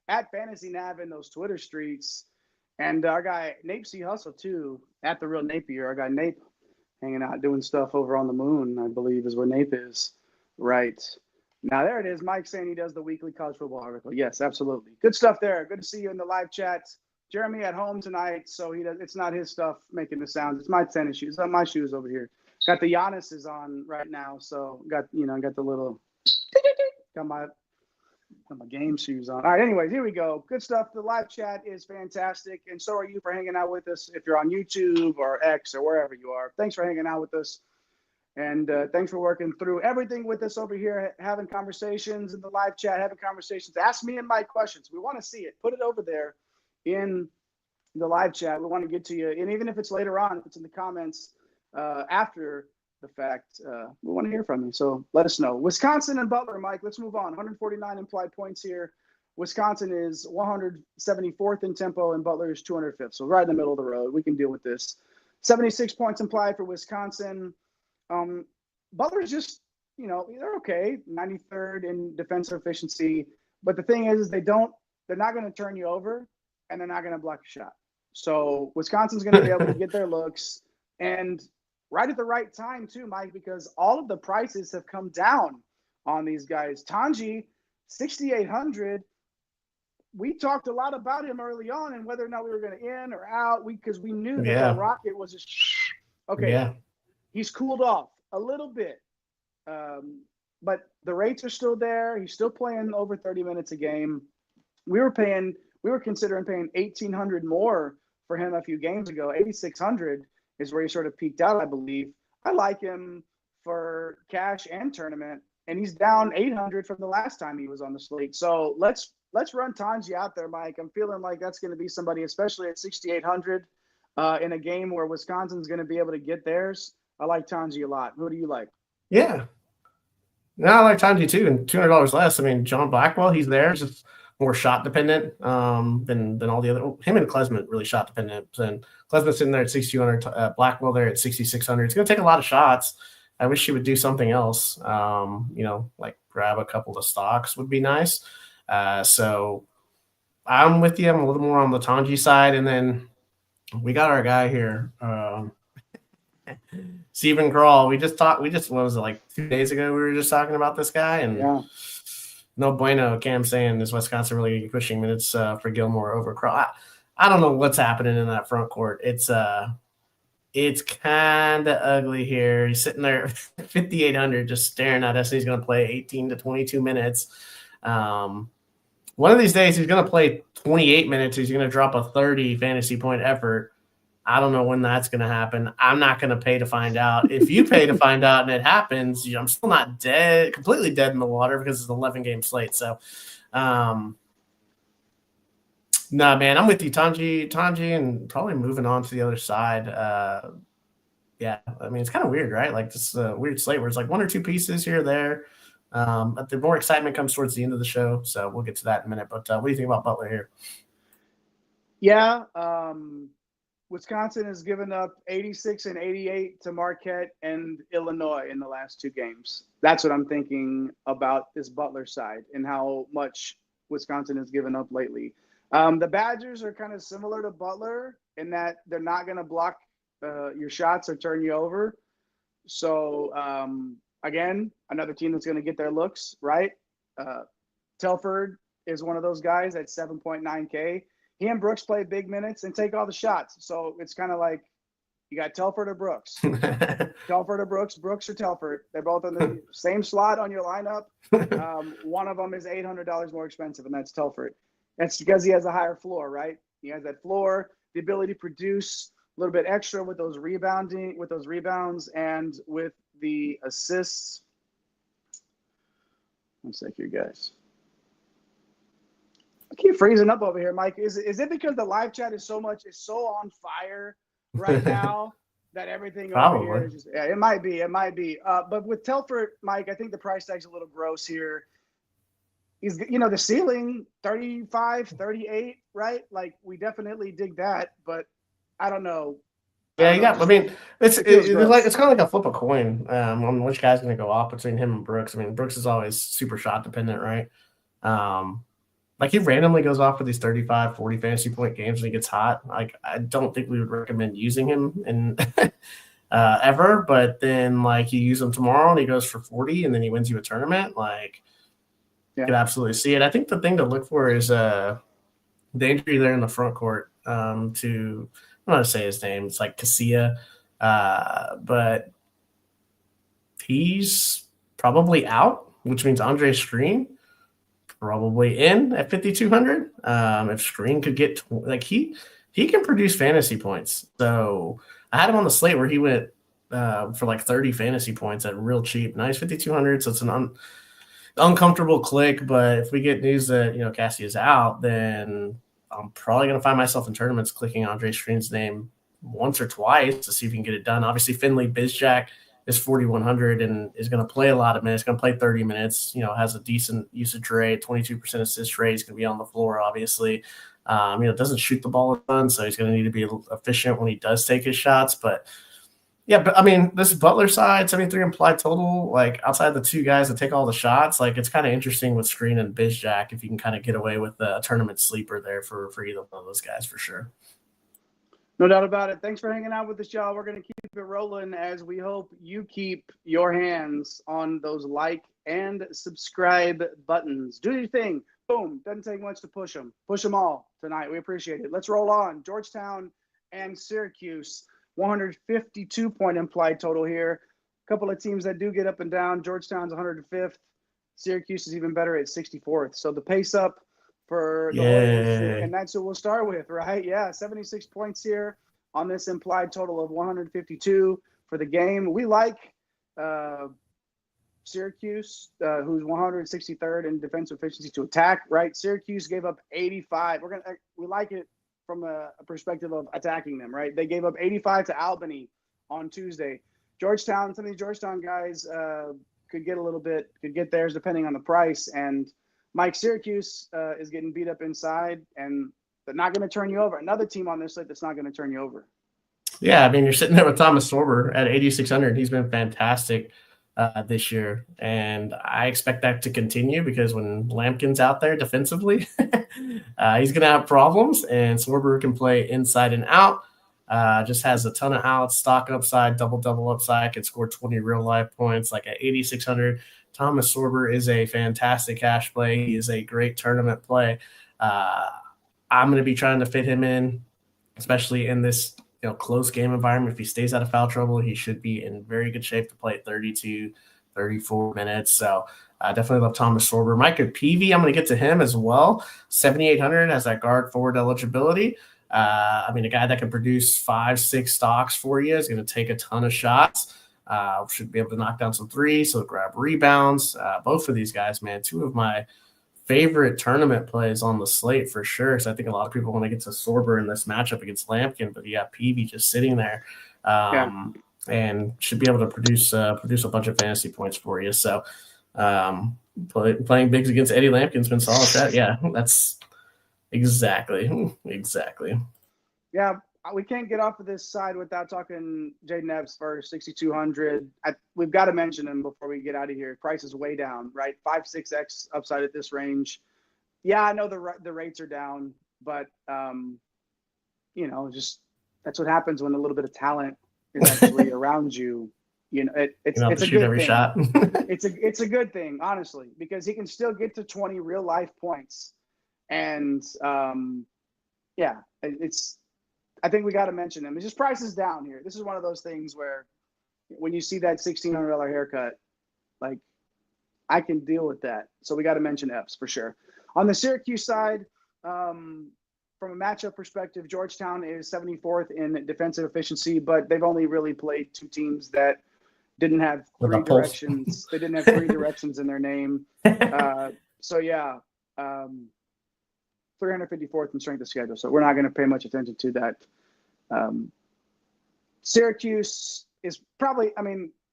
at Fantasy Nav in those Twitter streets. And our guy, Nape C. Hustle, too, at The Real Napier. Our guy, Nape, hanging out doing stuff over on the moon, I believe is where Nape is. Right. Now, there it is. Mike saying he does the weekly college football article. Yes, absolutely. Good stuff there. Good to see you in the live chat. Jeremy at home tonight, so it's not his stuff making the sounds. It's my tennis shoes. It's my shoes over here. Got the Giannis on right now, so got the little got my game shoes on. All right, anyways, here we go. Good stuff. The live chat is fantastic, and so are you for hanging out with us if you're on YouTube or X or wherever you are. Thanks for hanging out with us. And thanks for working through everything with us over here, having conversations in the live chat, having conversations. Ask me and Mike questions. We want to see it. Put it over there in the live chat. We want to get to you. And even if it's later on, if it's in the comments after the fact, we want to hear from you. So let us know. Wisconsin and Butler, Mike, let's move on. 149 implied points here. Wisconsin is 174th in tempo and Butler is 205th. So right in the middle of the road. We can deal with this. 76 points implied for Wisconsin. Butler's just, they're okay, 93rd in defensive efficiency. But the thing is they're not going to turn you over and they're not going to block a shot. So Wisconsin's going to be able to get their looks and right at the right time too, Mike, because all of the prices have come down on these guys. Tanji, 6,800. We talked a lot about him early on and whether or not we were going to in or out because we knew that the rocket was okay. Yeah. He's cooled off a little bit, but the rates are still there. He's still playing over 30 minutes a game. We were considering paying $1,800 more for him a few games ago. $8,600 is where he sort of peaked out, I believe. I like him for cash and tournament, and he's down $800 from the last time he was on the slate. So let's run Tanji out there, Mike. I'm feeling like that's going to be somebody, especially at 6,800 in a game where Wisconsin's going to be able to get theirs. I like Tanji a lot. Who do you like? Yeah. No, I like Tanji too, and $200 less. I mean, John Blackwell, he's there. Just more shot dependent than all the other. Him and Klesman really shot dependent. And Klesman's sitting there at 6,200. Blackwell there at 6,600. It's going to take a lot of shots. I wish he would do something else. Like grab a couple of stocks would be nice. So I'm with you. I'm a little more on the Tanji side, and then we got our guy here. Stephen Grawl. What was it, like 2 days ago? We were just talking about this guy, and no bueno. Cam saying is Wisconsin really pushing minutes for Gilmore over Grawl. I don't know what's happening in that front court. It's kind of ugly here. He's sitting there 5,800 just staring at us, and he's going to play 18 to 22 minutes. One of these days, he's going to play 28 minutes. He's going to drop a 30 fantasy point effort. I don't know when that's going to happen. I'm not going to pay to find out. If you pay to find out and it happens, I'm still not completely dead in the water because it's an 11-game slate. So, man, I'm with you, Tanji, and probably moving on to the other side. Yeah, I mean, it's kind of weird, right? Like this is a weird slate where it's like one or two pieces here or there. But the more excitement comes towards the end of the show. So we'll get to that in a minute. But what do you think about Butler here? Yeah, Wisconsin has given up 86 and 88 to Marquette and Illinois in the last two games. That's what I'm thinking about this Butler side and how much Wisconsin has given up lately. The Badgers are kind of similar to Butler in that they're not going to block your shots or turn you over. So, again, another team that's going to get their looks, right? Telford is one of those guys at 7.9K. He and Brooks play big minutes and take all the shots. So it's kind of like you got Telford or Brooks. Telford or Brooks, Brooks or Telford. They're both in the same slot on your lineup. One of them is $800 more expensive, and that's Telford. That's because he has a higher floor, right? He has that floor, the ability to produce a little bit extra with those rebounds, and with the assists. One sec here, guys. I keep freezing up over here, Mike. Is it because the live chat is so on fire right now that everything over here is just, it might be. But with Telford, Mike, I think the price tag's a little gross here. he's, the ceiling 35, 38, right? Like we definitely dig that, but I don't know. Yeah, you got. I mean, it's gross. it's kind of like a flip a coin on which guy's going to go off between him and Brooks. I mean, Brooks is always super shot dependent, right? Like he randomly goes off for these 35, 40 fantasy point games when he gets hot. Like I don't think we would recommend using him in ever. But then like you use him tomorrow and he goes for 40 and then he wins you a tournament. Like you could absolutely see it. I think the thing to look for is the injury there in the front court to. I don't want to say his name. It's like Casilla, but he's probably out, which means Andre Screen probably in at 5,200. If Screen could get he can produce fantasy points. So I had him on the slate where he went for like 30 fantasy points at real cheap. Nice 5,200. So it's an uncomfortable click. But if we get news that Cassie is out, then I'm probably going to find myself in tournaments clicking Andre Screen's name once or twice to see if we can get it done. Obviously, Finley Bizjack is 4,100 and is going to play a lot of minutes, going to play 30 minutes, has a decent usage rate, 22% assist rate. He's going to be on the floor, obviously. Doesn't shoot the ball a ton, so he's going to need to be efficient when he does take his shots. But, I mean, this Butler side, 73 implied total, like outside the two guys that take all the shots, like it's kind of interesting with Screen and Bizjack if you can kind of get away with a tournament sleeper there for either one of those guys for sure. No doubt about it. Thanks for hanging out with us, y'all. We're going to keep it rolling as we hope you keep your hands on those like and subscribe buttons. Do your thing. Boom. Doesn't take much to push them. Push them all tonight. We appreciate it. Let's roll on. Georgetown and Syracuse. 152-point implied total here. A couple of teams that do get up and down. Georgetown's 105th. Syracuse is even better at 64th. So the pace up for the Hoyas, and that's what we'll start with, right? Yeah, 76 points here on this implied total of 152 for the game. We like Syracuse, who's 163rd in defensive efficiency to attack, right? Syracuse gave up 85. We like it from a perspective of attacking them, right? They gave up 85 to Albany on Tuesday. Georgetown, some of these Georgetown guys could get theirs depending on the price. And Mike, Syracuse is getting beat up inside, and they're not going to turn you over. Another team on this slate that's not going to turn you over. Yeah, I mean, you're sitting there with Thomas Sorber at 8,600. He's been fantastic this year, and I expect that to continue because when Lampkin's out there defensively, he's going to have problems, and Sorber can play inside and out. Just has a ton of outs, stock upside, double upside, can score 20 real-life points. Like at 8,600, Thomas Sorber is a fantastic cash play. He is a great tournament play. I'm going to be trying to fit him in, especially in this close game environment. If he stays out of foul trouble, he should be in very good shape to play 32, 34 minutes. So I definitely love Thomas Sorber. Micah Peavy, I'm going to get to him as well. 7,800 has that guard forward eligibility. I mean, a guy that can produce 5-6 stocks for you is going to take a ton of shots. Should be able to knock down some threes, so grab rebounds. Both of these guys, man, two of my favorite tournament plays on the slate for sure. So I think a lot of people want to get to Sorber in this matchup against Lampkin, but you got Peavy just sitting there and should be able to produce a bunch of fantasy points for you. So playing bigs against Eddie Lampkin's been solid. Yeah, that's exactly. Yeah, we can't get off of this side without talking Jaden Epps first, 6,200. We've got to mention him before we get out of here. Price is way down, right? 5-6x upside at this range. Yeah, I know the rates are down, but just that's what happens when a little bit of talent is actually around you. It's a good every thing. Shot. it's a good thing, honestly, because he can still get to 20 real life points, and I think we got to mention him. It's just price is down here. This is one of those things where when you see that $1,600 haircut, like I can deal with that. So we got to mention Epps for sure. On the Syracuse side, from a matchup perspective, Georgetown is 74th in defensive efficiency, but they've only really played two tems that didn't have three directions. They didn't have three directions in their name. 354th in strength of schedule. So we're not going to pay much attention to that. Syracuse is probably,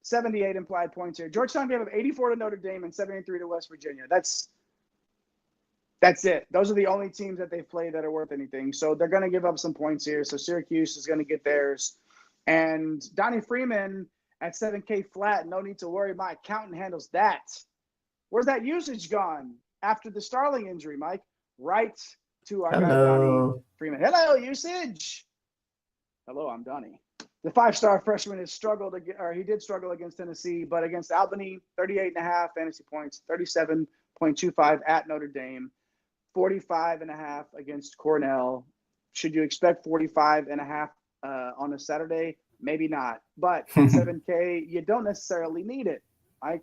78 implied points here. Georgetown gave up 84 to Notre Dame and 73 to West Virginia. That's That's it. Those are the only teams that they've played that are worth anything. So they're going to give up some points here. So Syracuse is going to get theirs. And Donnie Freeman at 7K flat, no need to worry. My accountant handles that. Where's that usage gone after the Starling injury, Mike? Right to our guy, Donnie Freeman. Hello, usage. Hello, I'm Donnie. The 5-star freshman has struggled, or he did struggle against Tennessee, but against Albany, 38.5 fantasy points, 37.25 at Notre Dame, 45.5 against Cornell. Should you expect 45.5 on a Saturday? Maybe not. But 7K, you don't necessarily need it.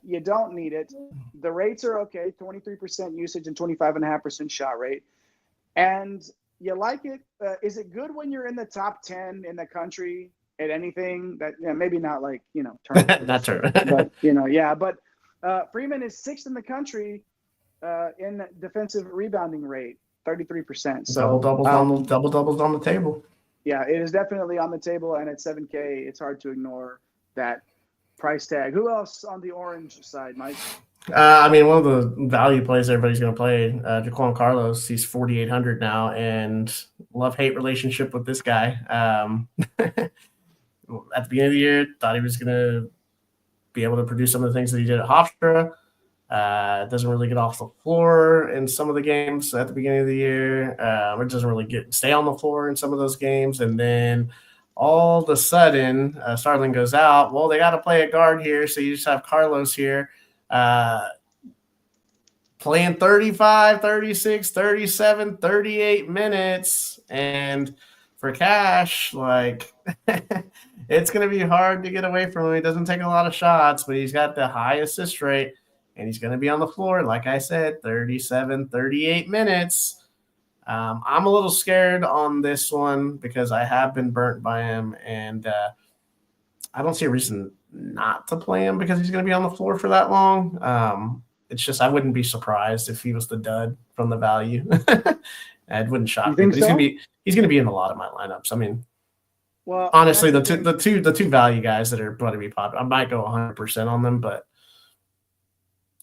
You don't need it. The rates are okay, 23% usage and 25.5% shot rate. And you like it. Is it good when you're in the top 10 in the country at anything? That maybe not like, not true. But, yeah. But Freeman is 6th in the country in defensive rebounding rate, 33%. So double doubles on the table. Yeah, it is definitely on the table, and at 7K, it's hard to ignore that price tag. Who else on the orange side, Mike? One of the value plays everybody's going to play, Jaquan Carlos. He's 4,800 now, and love-hate relationship with this guy. At the beginning of the year, thought he was going to be able to produce some of the things that he did at Hofstra. Doesn't really get off the floor in some of the games at the beginning of the year. Or doesn't really stay on the floor in some of those games. And then all of a sudden, Starling goes out. Well, they got to play a guard here, so you just have Carlos here playing 35, 36, 37, 38 minutes. And for cash, it's going to be hard to get away from him. He doesn't take a lot of shots, but he's got the high assist rate. And he's going to be on the floor, like I said, 37, 38 minutes. I'm a little scared on this one because I have been burnt by him, and I don't see a reason not to play him because he's going to be on the floor for that long. It's just I wouldn't be surprised if he was the dud from the value. It wouldn't shock me. But he's going to be in a lot of my lineups. Well, honestly, the two value guys that are going to be popular, I might go 100% on them, but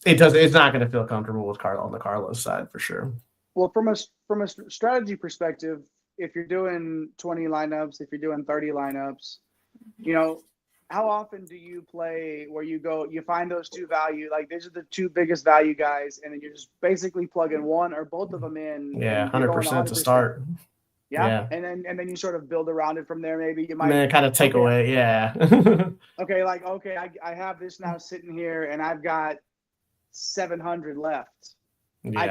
it's not going to feel comfortable with on the Carlos side for sure. Well, from a strategy perspective, if you're doing 20 lineups, if you're doing 30 lineups, how often do you play where you find those two value, like these are the two biggest value guys, and then you're just basically plugging one or both of them in? Yeah, 100% to start. Yeah. And then you sort of build around it from there. Maybe you might kind of take away. Yeah. I have this now sitting here and I've got 700 left. Yeah. I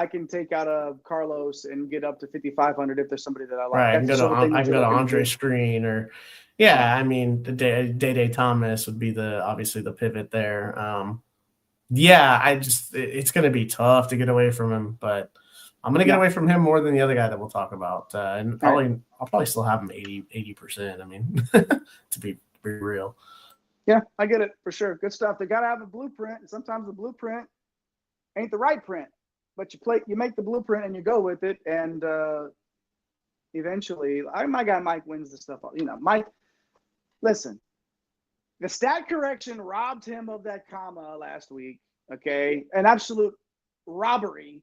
can take out a Carlos and get up to 5,500 if there's somebody that I like. Right. I can go to Andre Screen or the Day Thomas would be obviously the pivot there. It's going to be tough to get away from him, but I'm going to get away from him more than the other guy that we'll talk about. And I'll probably still have him 80%. To be real. Yeah, I get it for sure. Good stuff. They got to have a blueprint, and sometimes the blueprint ain't the right print, but you make the blueprint and you go with it, and eventually, my guy Mike wins the stuff. Mike, listen, the stat correction robbed him of that comma last week. Okay, an absolute robbery.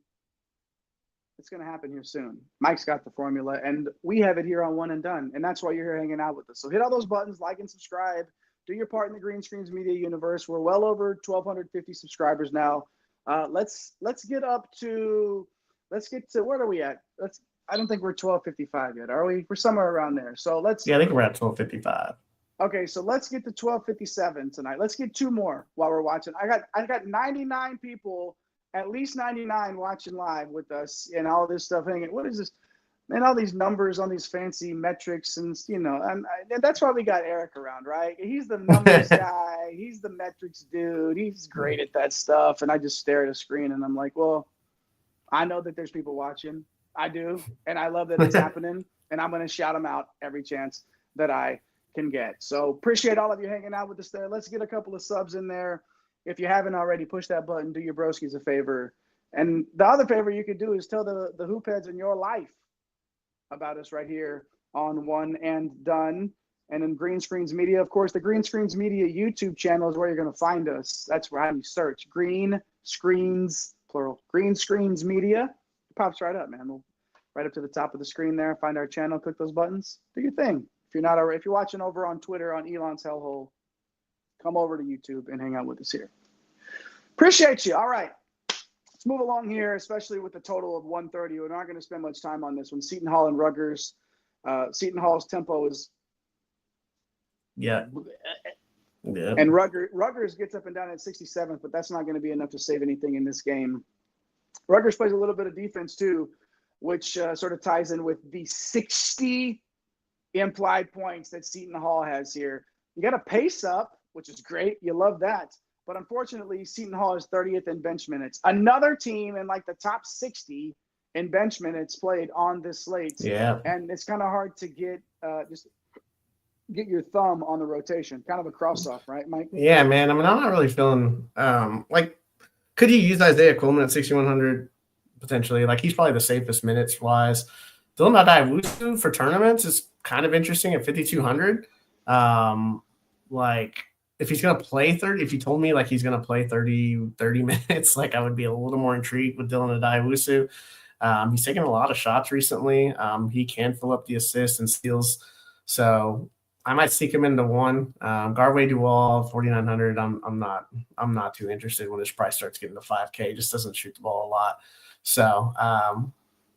It's going to happen here soon. Mike's got the formula, and we have it here on One and Done, and that's why you're here hanging out with us. So hit all those buttons, like and subscribe. Do your part in the Green Screens Media universe. We're well over 1,250 subscribers now. Let's get to where are we at? I don't think we're 1,255 yet, are we? We're somewhere around there. So I think we're at 1,255. Okay, so let's get to 1,257 tonight. Let's get two more while we're watching. I got 99 people, at least 99 watching live with us, and all this stuff hanging. What is this? And all these numbers on these fancy metrics, and and that's why we got Eric around, right? He's the numbers guy. He's the metrics dude. He's great at that stuff. And I just stare at a screen, and I'm like, well, I know that there's people watching. I do, and I love that it's happening. And I'm going to shout them out every chance that I can get. So appreciate all of you hanging out with us there. Let's get a couple of subs in there. If you haven't already, push that button. Do your broskies a favor. And the other favor you could do is tell the hoopheads in your life about us right here on One and Done, and in Green Screens Media. Of course, the Green Screens Media YouTube channel is where you're going to find us. That's where you search Green Screens, plural, Green Screens Media pops right up, man. We'll right up to the top of the screen there. Find our channel, click those buttons, do your thing. If you're watching over on Twitter on Elon's hellhole, come over to YouTube and hang out with us here. Appreciate you. All right. Let's move along here, especially with the total of 130. We're not going to spend much time on this one. Seton Hall and Rutgers. Seton Hall's tempo is and Rutgers gets up and down at 67th, but that's not going to be enough to save anything in this game. Rutgers plays a little bit of defense too, which sort of ties in with the 60 implied points that Seton Hall has here. You got a pace up, which is great. You love that. But unfortunately, Seton Hall is 30th in bench minutes. Another team in like the top 60 in bench minutes played on this slate. Yeah. And it's kind of hard to get get your thumb on the rotation. Kind of a cross-off, right, Mike? Yeah, man. I mean, I'm not really feeling could you use Isaiah Coleman at 6,100 potentially? Like, he's probably the safest minutes-wise. Dylan Adaiwusu for tournaments is kind of interesting at 5,200. If he's going to play 30, if you told me like he's going to play 30 minutes, like I would be a little more intrigued with Dylan Adaiwusu. He's taken a lot of shots recently. He can fill up the assists and steals. So I might sneak him into one. Garway Duval, 4,900. I'm not too interested when his price starts getting to 5K. He just doesn't shoot the ball a lot. So,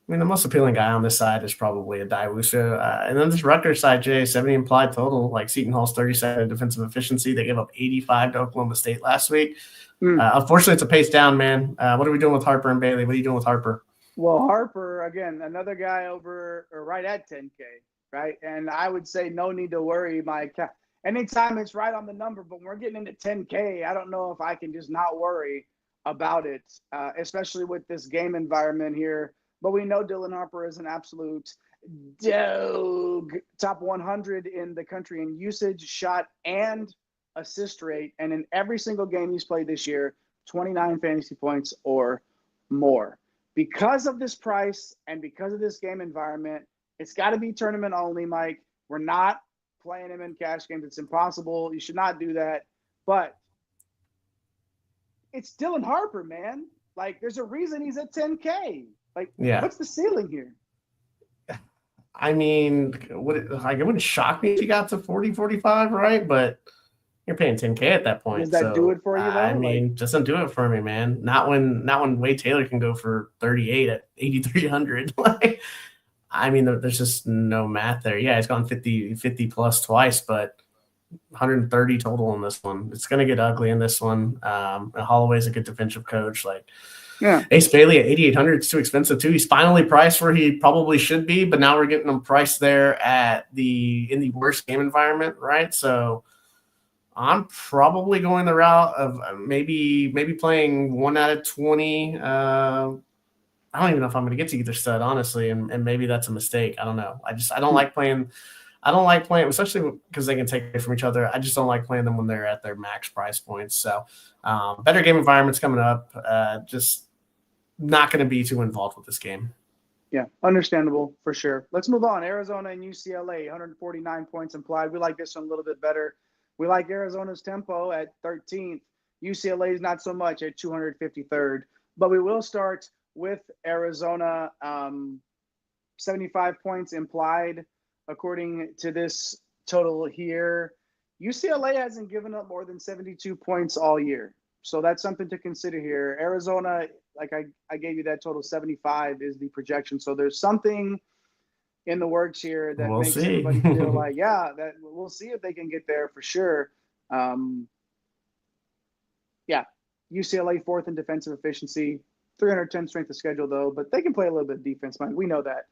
the most appealing guy on this side is probably a Adaiwusu. And then this Rutgers side, Jay, 70 implied total, like Seton Hall's 37 defensive efficiency. They gave up 85 to Oklahoma State last week. Unfortunately, it's a pace down, man. What are we doing with Harper and Bailey? What are you doing with Harper? Well, Harper, again, another guy over or right at 10K, right? And I would say no need to worry. Anytime it's right on the number, but when we're getting into 10K, I don't know if I can just not worry about it, especially with this game environment here. But we know Dylan Harper is an absolute dog, top 100 in the country in usage, shot, and assist rate. And in every single game he's played this year, 29 fantasy points or more. Because of this price and because of this game environment, it's got to be tournament only, Mike. We're not playing him in cash games. It's impossible. You should not do that. But it's Dylan Harper, man. Like, there's a reason he's at 10K. Like, What's the ceiling here? I mean, it wouldn't shock me if you got to 40, 45, right? But you're paying 10K at that point. Does that do it for you, though? I mean, doesn't do it for me, man. Not when Wade Taylor can go for 38 at 8,300. There's just no math there. Yeah, he's gone 50 plus twice, but 130 total in this one. It's going to get ugly in this one. Holloway's a good defensive coach. Ace Bailey at 8,800. It's too expensive too. He's finally priced where he probably should be, but now we're getting him priced there in the worst game environment, right? So I'm probably going the route of maybe playing 1 out of 20. I don't even know if I'm going to get to either stud, honestly, and maybe that's a mistake. I don't know. I don't like playing. I don't like playing, especially because they can take away from each other. I just don't like playing them when they're at their max price points. So better game environments coming up. Just not going to be too involved with this game. Yeah, understandable for sure. Let's move on. Arizona and UCLA, 149 points implied. We like this one a little bit better. We like Arizona's tempo at 13th. UCLA's not so much at 253rd. But we will start with Arizona, 75 points implied according to this total here. UCLA hasn't given up more than 72 points all year. So that's something to consider here. Arizona, like I gave you that total, 75 is the projection. So there's something in the works here that makes everybody feel like, that we'll see if they can get there for sure. UCLA 4th in defensive efficiency, 310 strength of schedule though, but they can play a little bit of defense, Mike. We know that.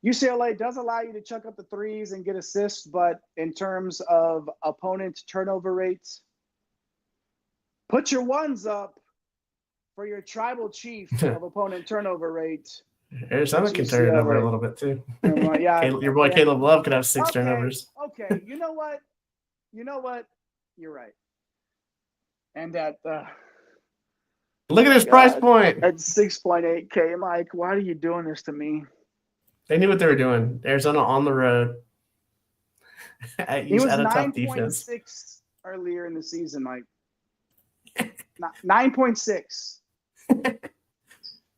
UCLA does allow you to chuck up the threes and get assists, but in terms of opponent turnover rates, put your ones up for your tribal chief of opponent turnover rate. Arizona can turn it over a little bit too. Your boy Caleb Love could have 6 turnovers. Okay, you know what? You're right. And at look at his price point at 6.8K, Mike. Why are you doing this to me? They knew what they were doing. Arizona on the road. He was 9.6 earlier in the season, Mike. 9.6.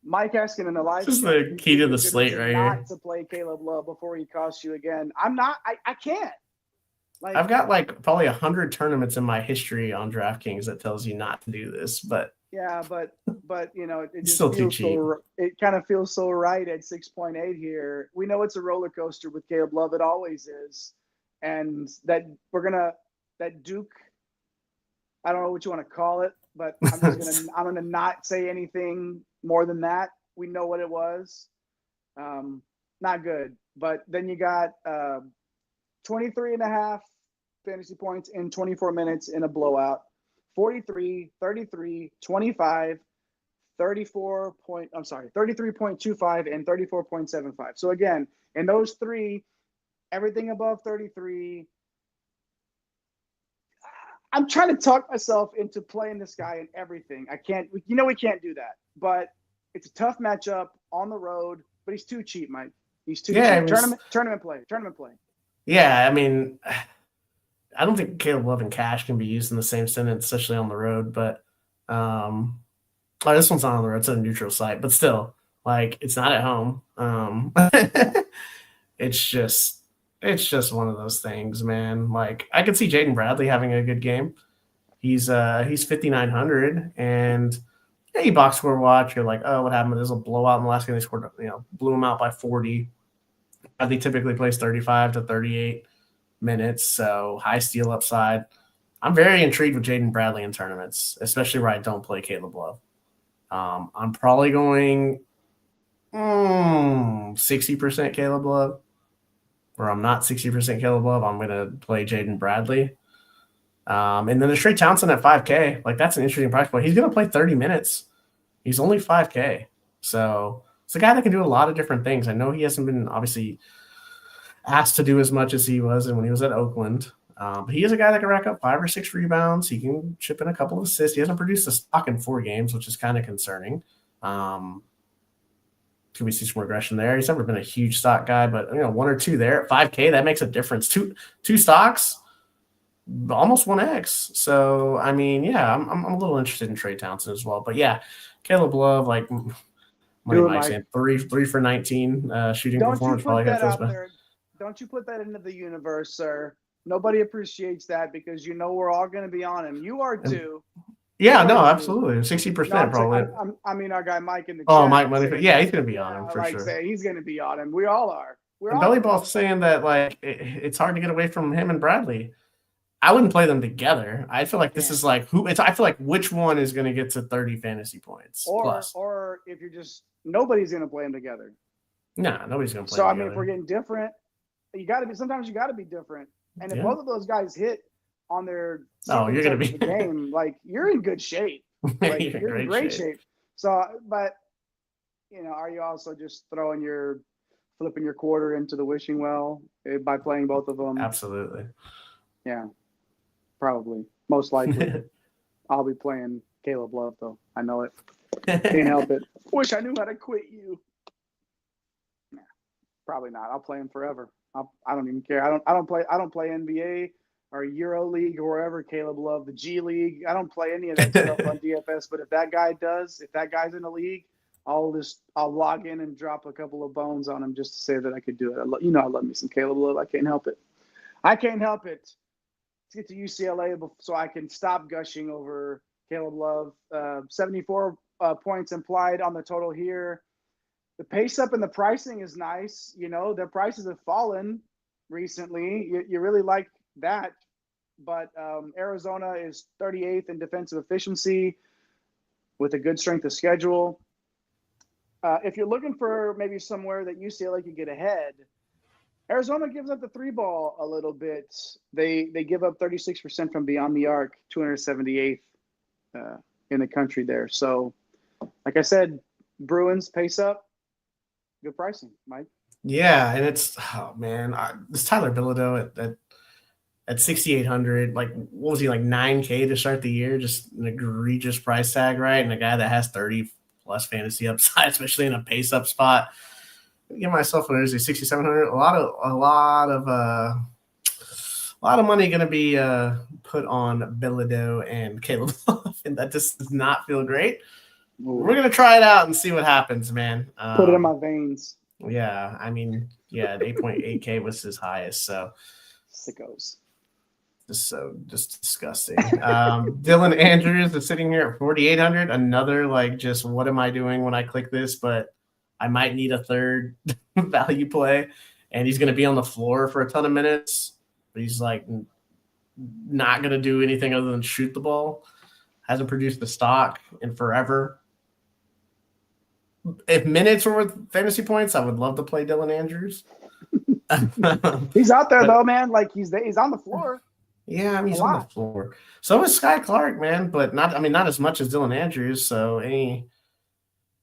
Mike asking in the live. This is the key to the slate right here. Not to play Caleb Love before he costs you again. I'm not. I can't. Like, I've got like probably 100 tournaments in my history on DraftKings that tells you not to do this, but yeah, but you know, it just still too feels cheap. It kind of feels so right at 6.8 here. We know it's a roller coaster with Caleb Love. It always is, and that Duke. I don't know what you want to call it, but I'm gonna not say anything more than that. We know what it was. Not good. But then you got 23.5 fantasy points in 24 minutes in a blowout. 43, 33, 25, 33.25 and 34.75. So again, in those three, everything above 33. I'm trying to talk myself into playing this guy in everything. I can't, we can't do that, but it's a tough matchup on the road, but he's too cheap, Mike. He's too cheap. Tournament play. Yeah, I mean, I don't think Caleb Love and cash can be used in the same sentence, especially on the road. But this one's not on the road; it's a neutral site. But still, like, it's not at home. It's just one of those things, man. Like, I could see Jaden Bradley having a good game. He's 5,900, and you box score watch. You're like, oh, what happened? There's a blowout in the last game. They scored, blew them out by 40. Bradley typically plays 35 to 38 minutes, so high steal upside. I'm very intrigued with Jaden Bradley in tournaments, especially where I don't play Caleb Love. I'm probably going 60% Caleb Love, where I'm not 60% Caleb Love. I'm going to play Jaden Bradley. And then there's Trey Townsend at 5K. Like, that's an interesting price point. He's going to play 30 minutes. He's only 5K. So it's a guy that can do a lot of different things. I know he hasn't been obviously asked to do as much as he was when he was at Oakland. But he is a guy that can rack up 5 or 6 rebounds. He can chip in a couple of assists. He hasn't produced a stock in 4 games, which is kind of concerning. Could we see some regression there? He's never been a huge stock guy, but 1 or 2 there at 5K, that makes a difference. Two stocks, almost 1x. So I mean, yeah, I'm a little interested in Trey Townsend as well. But yeah, Caleb Love, like Mike saying, 3 for 19 shooting performance. Probably got those back. Don't you put that into the universe, sir. Nobody appreciates that because we're all going to be on him. You are too. Yeah, no, absolutely. 60% probably. I mean, our guy Mike in the chat. Oh, Mike Money. Yeah, he's going to be on him for sure. He's going to be on him. We all are. Bellyball's saying that like it's hard to get away from him and Bradley. I wouldn't play them together. I feel like this is like I feel like which one is going to get to 30 fantasy points plus. Or if you're nobody's going to play them together. Nah, nobody's going to play them together. So I mean, if we're getting different, sometimes you got to be different. And if both of those guys hit on their you're going to be game, like, you're in good shape. Like, you're in great shape. So, but are you also just flipping your quarter into the wishing well by playing both of them? Absolutely. Yeah, probably. Most likely. I'll be playing Caleb Love, though. I know it. Can't help it. Wish I knew how to quit you. Nah, probably not. I'll play him forever. I don't even care. I don't play NBA or Euro League or wherever Caleb Love, the G League. I don't play any of that stuff on DFS. But if that guy's in the league, I'll log in and drop a couple of bones on him just to say that I could do it. I love me some Caleb Love. I can't help it. Let's get to UCLA so I can stop gushing over Caleb Love. 74 points implied on the total here. The pace up and the pricing is nice. Their prices have fallen recently. You really like that. But Arizona is 38th in defensive efficiency with a good strength of schedule. If you're looking for maybe somewhere that UCLA could get ahead, Arizona gives up the 3-ball a little bit. They give up 36% from beyond the arc, 278th in the country there. So, like I said, Bruins pace up. Good pricing, Mike. Yeah, and it's this Tyler Bilodeau at 6,800. Like, what was he, like 9K to start the year? Just an egregious price tag, right? And a guy that has 30 plus fantasy upside, especially in a pace up spot. Give myself what is it, 6,700. A lot of money going to be put on Bilodeau and Caleb Love, and that just does not feel great. We're going to try it out and see what happens, man. Put it in my veins. Yeah, I mean, yeah, 8.8K was his highest, so. Sickos. Just disgusting. Dylan Andrews is sitting here at 4,800. Another, like, just what am I doing when I click this? But I might need a third value play, and he's going to be on the floor for a ton of minutes. But he's, like, not going to do anything other than shoot the ball. Hasn't produced the stock in forever. If minutes were worth fantasy points, I would love to play Dylan Andrews. He's out there, though, man. Like, he's on the floor. Yeah, I mean, he's on the floor. So is Sky Clark, man, but not as much as Dylan Andrews. So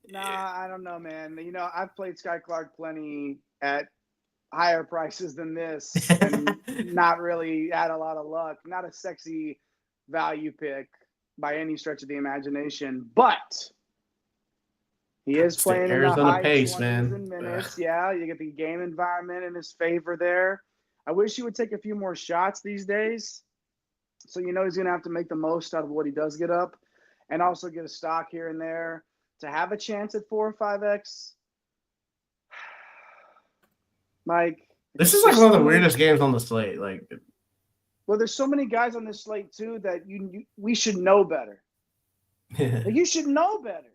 Nah, I don't know, man. You know, I've played Sky Clark plenty at higher prices than this, and not really had a lot of luck. Not a sexy value pick by any stretch of the imagination, but he is playing Arizona in the high pace, 20s man. in minutes. Yeah, you get the game environment in his favor there. I wish he would take a few more shots these days. So you know he's going to have to make the most out of what he does get up, and also get a stock here and there to have a chance at 4 or 5X. Mike, this is like one of the weirdest games on the slate. Like, well, there's so many guys on this slate too that we should know better. Like, you should know better.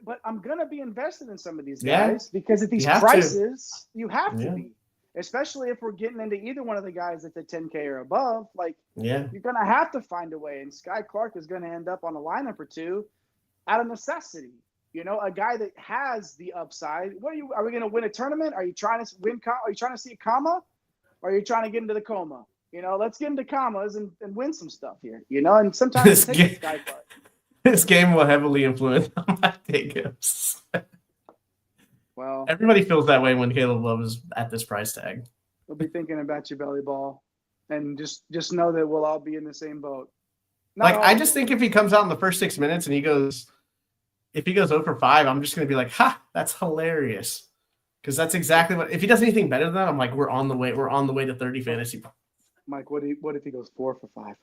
But I'm gonna be invested in some of these guys because at these prices, you have to be. Especially if we're getting into either one of the guys that's at 10K or above, like you're gonna have to find a way. And Sky Clark is gonna end up on a lineup or two out of necessity. You know, a guy that has the upside. Are we gonna win a tournament? Are you trying to win? Are you trying to see a comma? Or are you trying to get into the coma? You know, let's get into commas and win some stuff here. You know, and sometimes Sky Clark. This game will heavily influence how my day goes. Well, everybody feels that way when Caleb Love is at this price tag. We'll be thinking about your belly ball, and just know that we'll all be in the same boat. I just think if he comes out in the first 6 minutes and if he goes 0 for 5, I'm just going to be like, ha, that's hilarious. Because that's exactly what. If he does anything better than that, I'm like, we're on the way to 30 fantasy. Mike, what if he goes 4 for 5?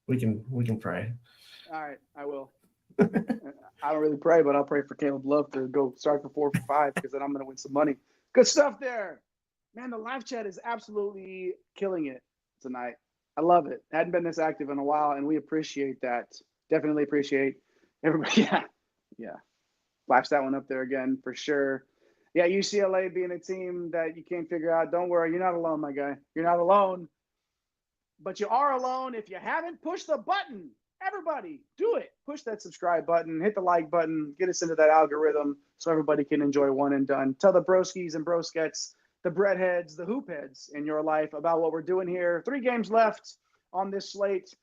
We can pray. All right, I will. I don't really pray, but I'll pray for Caleb Love to go start for 4 for 5 because then I'm going to win some money. Good stuff there. Man, the live chat is absolutely killing it tonight. I love it. Hadn't been this active in a while, and we appreciate that. Definitely appreciate everybody. Yeah. Flash that one up there again for sure. Yeah, UCLA being a team that you can't figure out. Don't worry, you're not alone, my guy. You're not alone. But you are alone if you haven't pushed the button. Everybody, do it. Push that subscribe button, hit the like button, get us into that algorithm so everybody can enjoy one and done. Tell the broskies and broskets, the breadheads, the hoop heads in your life about what we're doing here. 3 games left on this slate.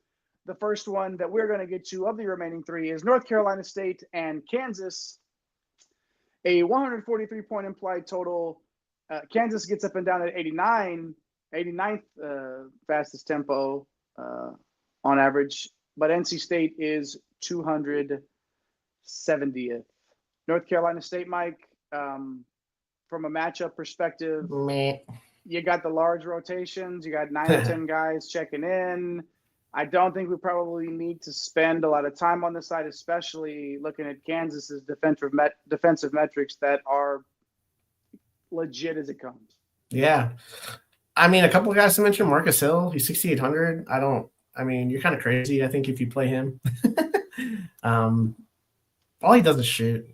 The first one that we're going to get to of the remaining 3 is North Carolina State and Kansas. A 143-point implied total. Kansas gets up and down at 89th fastest tempo on average. But NC State is 270th. North Carolina State, Mike, from a matchup perspective, you got the large rotations. You got 9 or 10 guys checking in. I don't think we probably need to spend a lot of time on this side, especially looking at Kansas's defensive metrics that are legit as it comes. Yeah. I mean, a couple of guys to mention, Marcus Hill, he's 6,800. You're kind of crazy, I think, if you play him. All he does is shoot,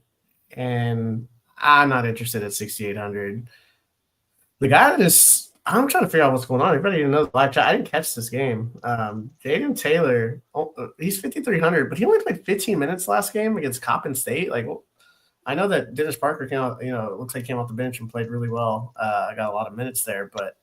and I'm not interested at 6,800. The guy I'm trying to figure out what's going on. Everybody knows the live chat. I didn't catch this game. Jaden Taylor, he's 5,300, but he only played 15 minutes last game against Coppin State. I know that Dennis Parker came out, it looks like he came off the bench and played really well. I got a lot of minutes there, but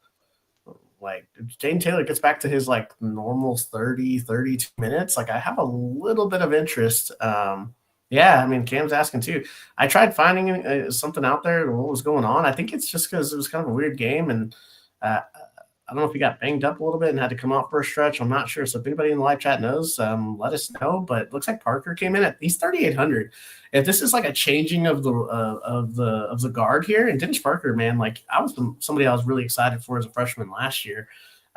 Jaden Taylor gets back to his normal 30, 32 minutes. I have a little bit of interest. Cam's asking too. I tried finding something out there. What was going on? I think it's just because it was kind of a weird game, and I don't know if he got banged up a little bit and had to come out for a stretch. I'm not sure. So if anybody in the live chat knows, let us know. But it looks like Parker came in he's 3,800. If this is a changing of the guard here, and Dennis Parker, man, I was somebody I was really excited for as a freshman last year.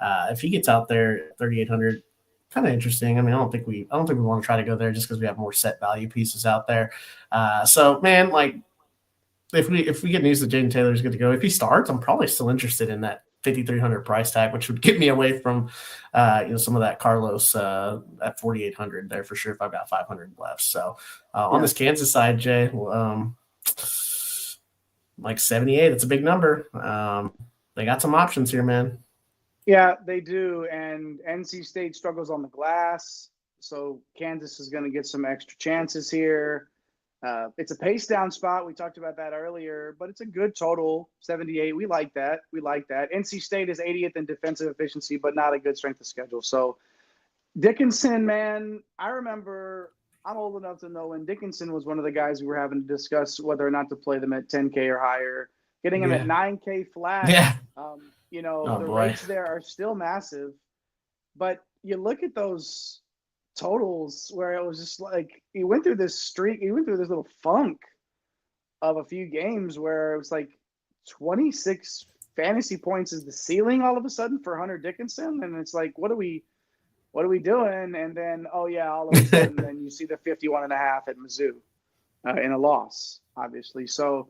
If he gets out there at 3,800, kind of interesting. I mean, I don't think we want to try to go there just because we have more set value pieces out there. So man, like if we get news that Jaden Taylor is good to go, if he starts, I'm probably still interested in that 5,300 price tag, which would get me away from some of that Carlos at 4,800 there for sure if I've got 500 left. So on this Kansas side, Jay, like 78, that's a big number. They got some options here, man. Yeah, they do. And NC State struggles on the glass. So Kansas is going to get some extra chances here. It's a pace down spot. We talked about that earlier, but it's a good total, 78. We like that. NC State is 80th in defensive efficiency, but not a good strength of schedule. So Dickinson, man, I remember I'm old enough to know when Dickinson was one of the guys we were having to discuss whether or not to play them at 10K or higher. Getting him at 9K flat. Yeah. The rates there are still massive, but you look at those totals where it was just like he went through this streak, he went through this little funk of a few games where it was like 26 fantasy points is the ceiling all of a sudden for Hunter Dickinson, and it's like what are we doing? And then all of a sudden then you see the 51.5 at Mizzou in a loss, obviously. So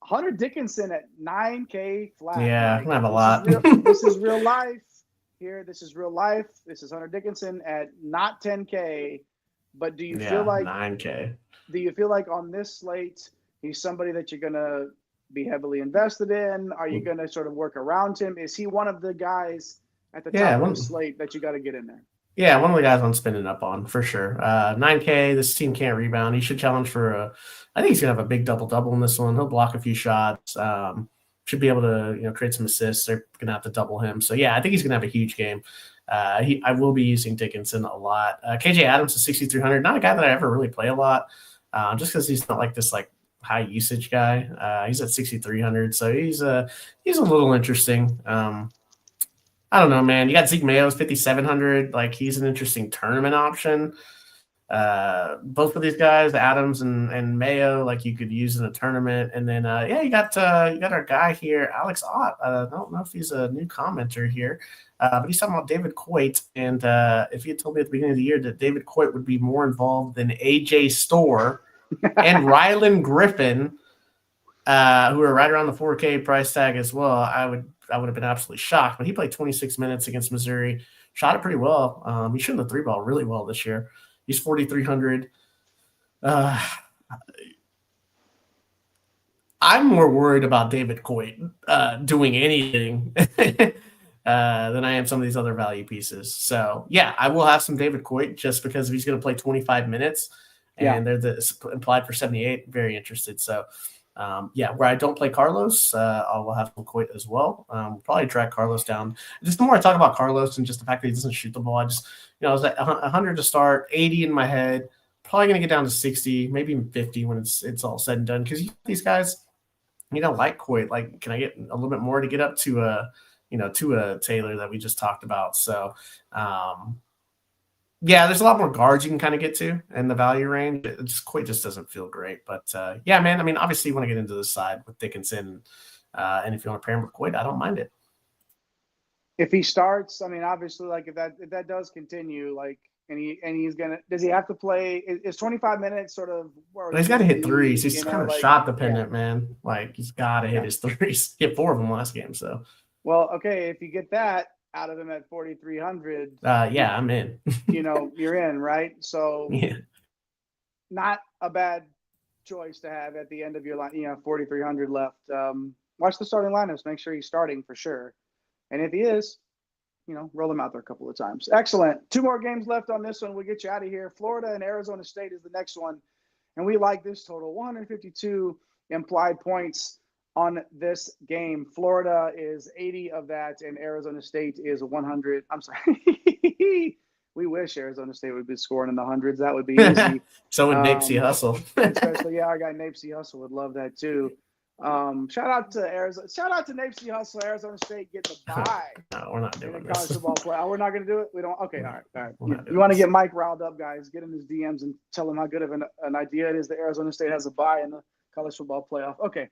Hunter Dickinson at 9K flat. Yeah, I have a lot. This is real life. Here, this is real life. This is Hunter Dickinson at not 10K, but do you feel like 9K? Do you feel like on this slate he's somebody that you're gonna be heavily invested in? Are you gonna sort of work around him? Is he one of the guys at the top of the slate that you got to get in there? Yeah, one of the guys I'm spinning up on for sure. 9K. This team can't rebound. He should challenge for I think he's gonna have a big double in this one. He'll block a few shots. Should be able to create some assists. They're gonna have to double him. So yeah, I think he's gonna have a huge game. I will be using Dickinson a lot. KJ Adams is 6,300. Not a guy that I ever really play a lot, just because he's not like this high usage guy. He's at 6,300, so he's a little interesting. I don't know, man. You got Zeke Mayo's 5,700. Like he's an interesting tournament option. Both of these guys, Adams and Mayo, like you could use in a tournament. And then you got our guy here, Alex Ott. I don't know if he's a new commenter here, but he's talking about David Coit. And if he had told me at the beginning of the year that David Coit would be more involved than AJ Storr and Rylan Griffin, who are right around the 4K price tag as well, I would have been absolutely shocked. But he played 26 minutes against Missouri, shot it pretty well. He shot the three ball really well this year. He's 4,300. I'm more worried about David Coit doing anything than I am some of these other value pieces. So, yeah, I will have some David Coit just because he's going to play 25 minutes, and they're implied for 78. Very interested. So, where I don't play Carlos, I will have some Coit as well. We'll probably drag Carlos down. Just the more I talk about Carlos and just the fact that he doesn't shoot the ball, I just, I was at 100 to start, 80 in my head, probably going to get down to 60, maybe even 50 when it's all said and done. Because these guys, like Coit, like, can I get a little bit more to get up to a Taylor that we just talked about? So, there's a lot more guards you can kind of get to in the value range. Coit just doesn't feel great. But, man, I mean, obviously you want to get into the side with Dickinson. And if you want to pair him with Coit, I don't mind it. If he starts, I mean, obviously, like if that does continue, like, and he's gonna, does he have to play? Is 25 minutes sort of? He's got to hit threes. He's kind of shot dependent, man. Like he's got to hit his threes. He hit 4 of them last game. So, well, okay, if you get that out of him at 4,300, I'm in. You're in, right? So, not a bad choice to have at the end of your line. 4,300 left. Watch the starting lineups. Make sure he's starting for sure. And if he is, roll him out there a couple of times. Excellent. 2 more games left on this one. We'll get you out of here. Florida and Arizona State is the next one. And we like this total. 152 implied points on this game. Florida is 80 of that, and Arizona State is 100. I'm sorry. We wish Arizona State would be scoring in the hundreds. That would be easy. So would Nipsey Hussle. Especially, our guy Nipsey Hussle would love that too. Shout out to Arizona. Shout out to Nipsey Hussle. Arizona State getting the bye. No, we're not doing in the this. college football play. We're not going to do it. We don't. Okay, all right. You want to get Mike riled up, guys? Get in his DMs and tell him how good of an idea it is that Arizona State has a bye in the college football playoff. Okay,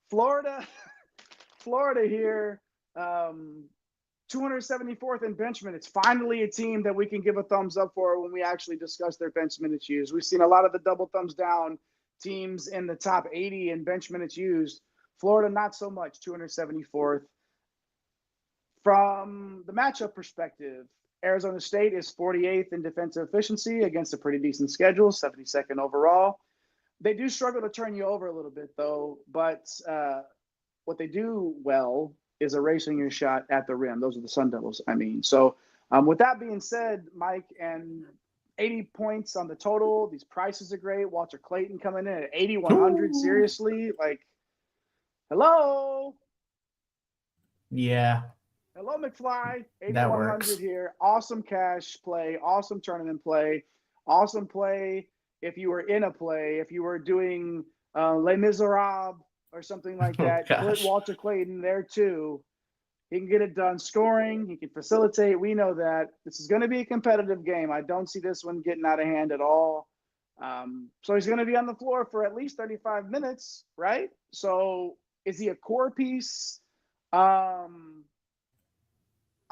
Florida here. 274th in bench minutes. Finally, a team that we can give a thumbs up for when we actually discuss their bench minutes used. We've seen a lot of the double thumbs down teams in the top 80 in bench minutes used. Florida, not so much, 274th. From the matchup perspective, Arizona State is 48th in defensive efficiency against a pretty decent schedule, 72nd overall. They do struggle to turn you over a little bit, though, but what they do well is erasing your shot at the rim. Those are the Sun Devils, I mean. So with that being said, Mike, and 80 points on the total, these prices are great. Walter Clayton coming in at 8,100, seriously? Like, hello? Yeah. Hello, McFly. 8,100 here. Awesome cash play, awesome tournament play, awesome play if you were in a play, if you were doing Les Miserables or something like that. Put Walter Clayton there too. He can get it done scoring. He can facilitate. We know that. This is going to be a competitive game. I don't see this one getting out of hand at all. So he's going to be on the floor for at least 35 minutes, right? So is he a core piece? I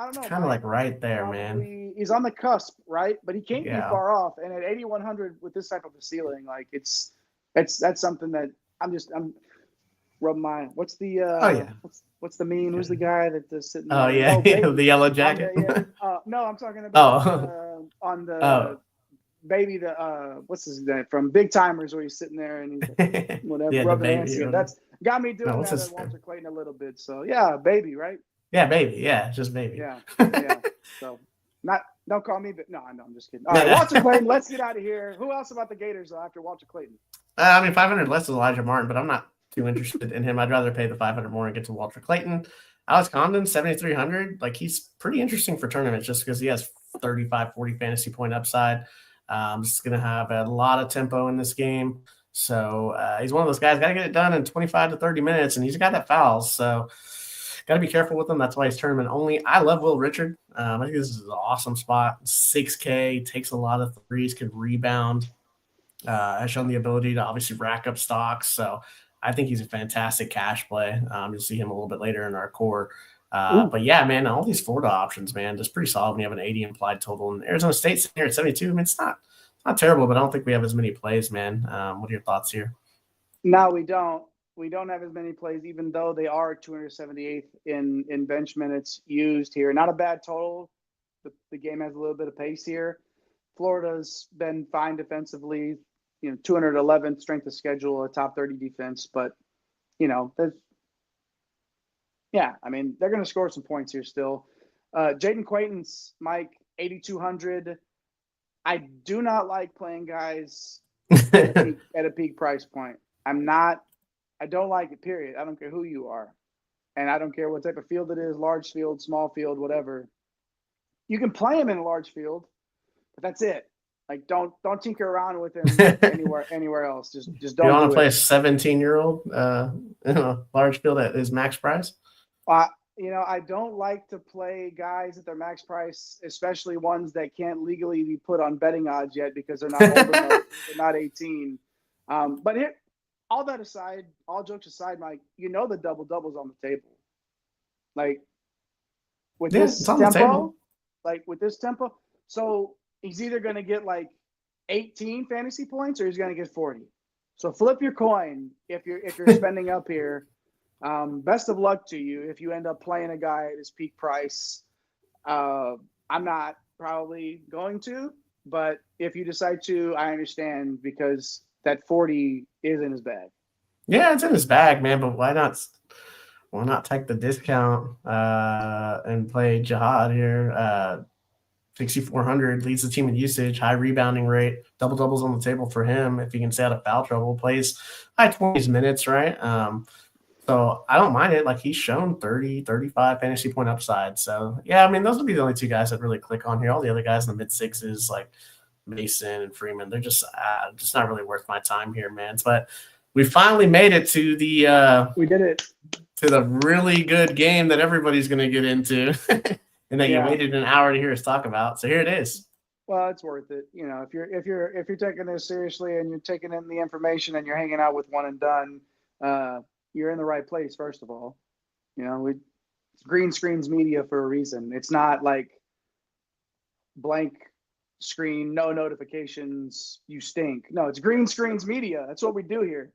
don't know. Kind of like right there, man. He's on the cusp, right? But he can't be far off. And at 8,100 with this type of a ceiling, like that's something that I'm rubbing my. What's the what's the meme? Who's the guy that's sitting there? Oh yeah, the yellow jacket. No, I'm talking about on the baby. What's his name from Big Timers, where he's sitting there and he's whatever rubbing hands. That's got me doing that at Walter Clayton a little bit. So yeah, baby, right? Yeah, baby. Yeah, just baby. Yeah. So don't call me, but no, I'm just kidding. All right, Walter Clayton, let's get out of here. Who else about the Gators though, after Walter Clayton? 500 less is Elijah Martin, but I'm not too interested in him. I'd rather pay the 500 more and get to Walter Clayton. Alex Condon, 7,300. Like, he's pretty interesting for tournaments just because he has 35, 40 fantasy point upside. He's going to have a lot of tempo in this game. So he's one of those guys, got to get it done in 25 to 30 minutes, and he's a guy that fouls. So got to be careful with him. That's why he's tournament only. I love Will Richard. I think this is an awesome spot. 6K, takes a lot of threes, could rebound. Has shown the ability to obviously rack up stocks. So I think he's a fantastic cash play. You'll see him a little bit later in our core. But yeah, man, all these Florida options, man, just pretty solid when you have an 80 implied total. And Arizona State's here at 72. I mean, it's not terrible, but I don't think we have as many plays, man. What are your thoughts here? No, we don't. We don't have as many plays, even though they are 278th in bench minutes used here. Not a bad total. The game has a little bit of pace here. Florida's been fine defensively. 211th strength of schedule, a top 30 defense, but they're going to score some points here still. Jaden Quayton's, Mike, 8,200. I do not like playing guys at a peak price point. I don't like it, period. I don't care who you are. And I don't care what type of field it is, large field, small field, whatever. You can play him in a large field, but that's it. Like, don't tinker around with him anywhere else. Just don't. You want to play a 17-year-old in a large field at his max price? I don't like to play guys at their max price, especially ones that can't legally be put on betting odds yet because they're not old enough. They're not 18. But here, all that aside, all jokes aside, Mike, the double-double's on the table. Like, with this tempo, so he's either going to get like 18 fantasy points or he's going to get 40. So flip your coin if you're spending up here. Best of luck to you if you end up playing a guy at his peak price. I'm not probably going to, but if you decide to, I understand, because that 40 is in his bag. Yeah, it's in his bag, man, but why not take the discount and play Jihad here? 6,400, leads the team in usage, high rebounding rate, double doubles on the table for him if he can stay out of foul trouble, plays high 20s minutes, right? So I don't mind it. Like, he's shown 30, 35 fantasy point upside. So yeah, I mean, those would be the only two guys that really click on here. All the other guys in the mid sixes, like Mason and Freeman, they're just not really worth my time here, man. But we finally made it to we did it to the really good game that everybody's going to get into. And that you waited an hour to hear us talk about. So here it is. Well, it's worth it. If you're taking this seriously and you're taking in the information and you're hanging out with One and Done, you're in the right place. First of all, it's green screens media for a reason. It's not like blank screen, no notifications, you stink. No, it's green screens media. That's what we do here.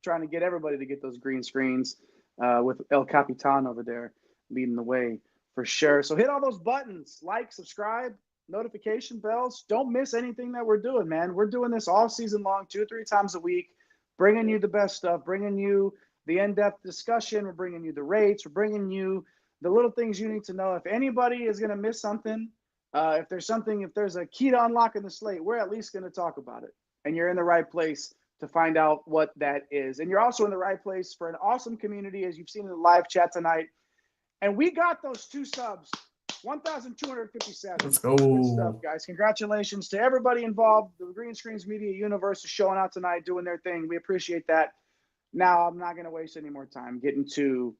Trying to get everybody to get those green screens with El Capitan over there leading the way for sure. So hit all those buttons, like, subscribe, notification bells. Don't miss anything that we're doing, man. We're doing this all season long, 2 or 3 times a week, bringing you the best stuff, bringing you the in-depth discussion. We're bringing you the rates. We're bringing you the little things you need to know. If anybody is going to miss something, if there's a key to unlocking the slate, we're at least going to talk about it. And you're in the right place to find out what that is. And you're also in the right place for an awesome community, as you've seen in the live chat tonight. And we got those 2 subs, 1,257. Let's go. Good stuff, guys. Congratulations to everybody involved. The Green Screens Media Universe is showing out tonight, doing their thing. We appreciate that. Now, I'm not going to waste any more time getting to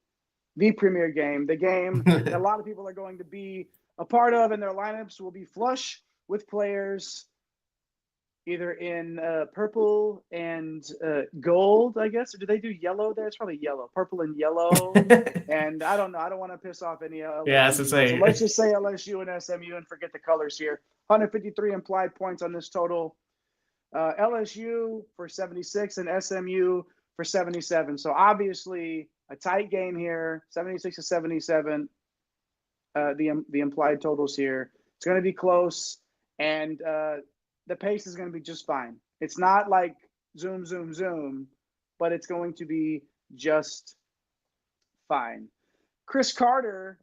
the premier game, the game that a lot of people are going to be a part of, and their lineups will be flush with players either in purple and gold, I guess. Or do they do yellow there? It's probably yellow, purple and yellow. And I don't know. I don't want to piss off any LSU. Yeah, so let's just say LSU and SMU and forget the colors here. 153 implied points on this total. LSU for 76 and SMU for 77. So obviously a tight game here, 76 to 77. The implied totals here. It's going to be close, and the pace is going to be just fine. It's not like zoom, zoom, zoom, but it's going to be just fine. Chris Carter.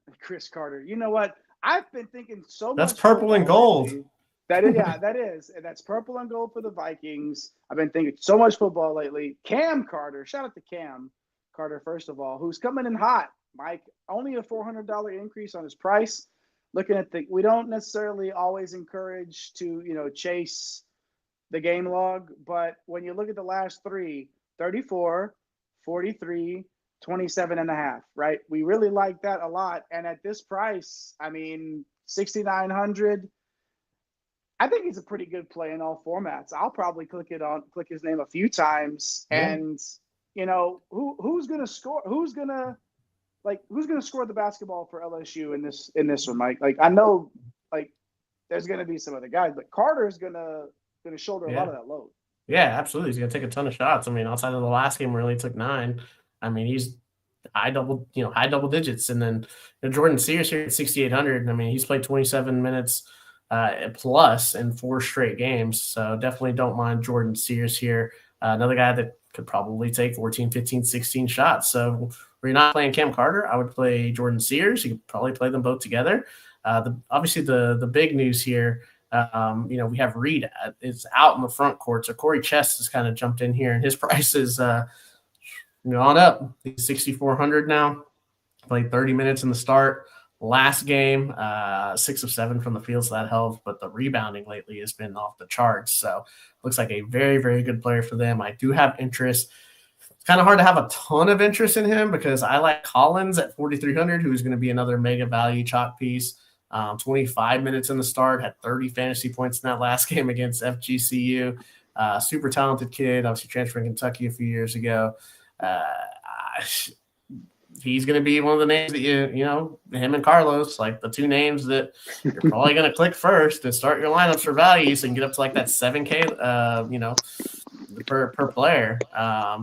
You know what? I've been thinking so much. That's purple and gold. Lately. That is. And that's purple and gold for the Vikings. I've been thinking so much football lately. Cam Carter. Shout out to Cam Carter, first of all, who's coming in hot. Mike, only a $400 increase on his price. Looking at we don't necessarily always encourage to, chase the game log, but when you look at the last 3, 34, 43, 27 and a half, right? We really like that a lot. And at this price, I mean, 6,900, I think he's a pretty good play in all formats. I'll probably click his name a few times. Yeah. And, who's going to score? Who's going to score the basketball for LSU in this one, Mike? Like, I know, there's going to be some other guys, but Carter's going to shoulder a lot of that load. Yeah, absolutely. He's going to take a ton of shots. I mean, outside of the last game where he only took 9, I mean, he's high double digits. And then Jordan Sears here at 6,800. I mean, he's played 27 minutes plus in 4 straight games. So definitely don't mind Jordan Sears here. Another guy that could probably take 14, 15, 16 shots. So where you're not playing Cam Carter, I would play Jordan Sears. You could probably play them both together. Obviously the big news here, we have Reed is out in the front court. So Corey Chest has kind of jumped in here, and his price is gone up. He's 6,400 now. Played 30 minutes in the start. Last game, 6 of 7 from the field, so that helps. But the rebounding lately has been off the charts. So looks like a very, very good player for them. I do have interest. It's kind of hard to have a ton of interest in him because I like Collins at 4,300, who's going to be another mega value chalk piece. 25 minutes in the start, had 30 fantasy points in that last game against FGCU. Super talented kid, obviously transferring Kentucky a few years ago. He's going to be one of the names that him and Carlos, like the 2 names that you're probably going to click first to start your lineups for value so you can get up to like that 7K, per player.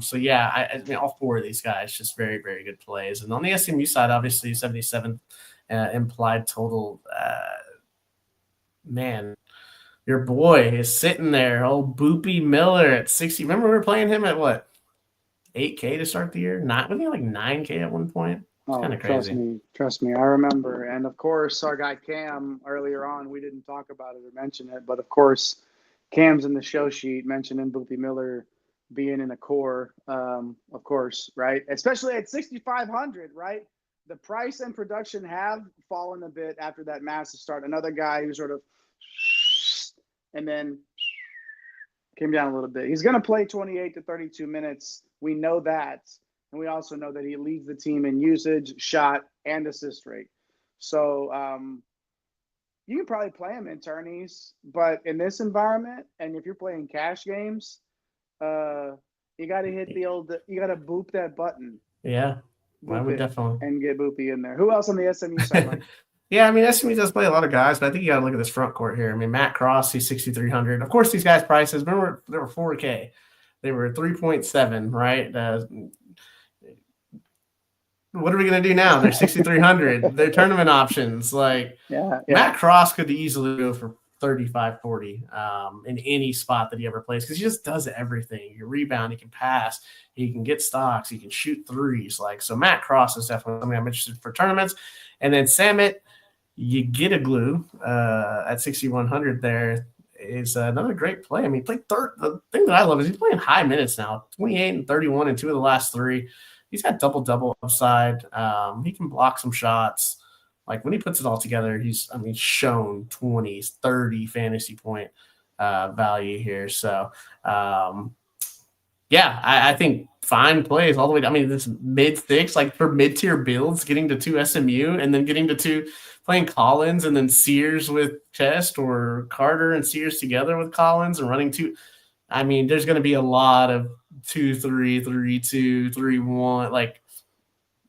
So yeah, I mean, all 4 of these guys, just very, very good plays. And on the SMU side, obviously 77 implied total. Man, your boy is sitting there, old Boopy Miller at 60. Remember we were playing him at what? 8K to start the year? Wasn't he like 9K at one point? It's kind of crazy. Trust me, I remember. And of course, our guy Cam earlier on, we didn't talk about it or mention it, but of course, Cam's in the show sheet mentioning Boopy Miller being in the core, of course, right? Especially at 6,500, right? The price and production have fallen a bit after that massive start. Another guy who sort of and then came down a little bit. He's going to play 28 to 32 minutes. We know that. And we also know that he leads the team in usage, shot, and assist rate. So you can probably play him in tourneys, but in this environment, and if you're playing cash games, you got to hit you got to boop that button. Yeah. I would definitely. And get Boopy in there. Who else on the SMU side, Mike? Yeah, I mean, SMU does play a lot of guys, but I think you got to look at this front court here. I mean, Matt Cross, he's 6,300. Of course, these guys' prices, remember, they were 4K. They were 3.7, right? What are we going to do now? They're 6,300. They're tournament options. Like, Matt Cross could easily go for 35, 40 in any spot that he ever plays because he just does everything. He can rebound, he can pass, he can get stocks, he can shoot threes. Like, so Matt Cross is definitely something I'm interested for tournaments. And then Samet, you get a glue at 6,100 there is another great play. I mean, he played third. The thing that I love is he's playing high minutes now, 28 and 31 in 2 of the last 3. He's got double-double upside. He can block some shots. Like, when he puts it all together, he's shown 20s, 30 fantasy point value here. So, I think fine plays all the way. I mean, this mid-6, like for mid-tier builds, getting to 2 SMU and then getting to 2 playing Collins and then Sears with Chest or Carter and Sears together with Collins and running 2. I mean, there's going to be a lot of 2-3, 3-2, 3-1. Like,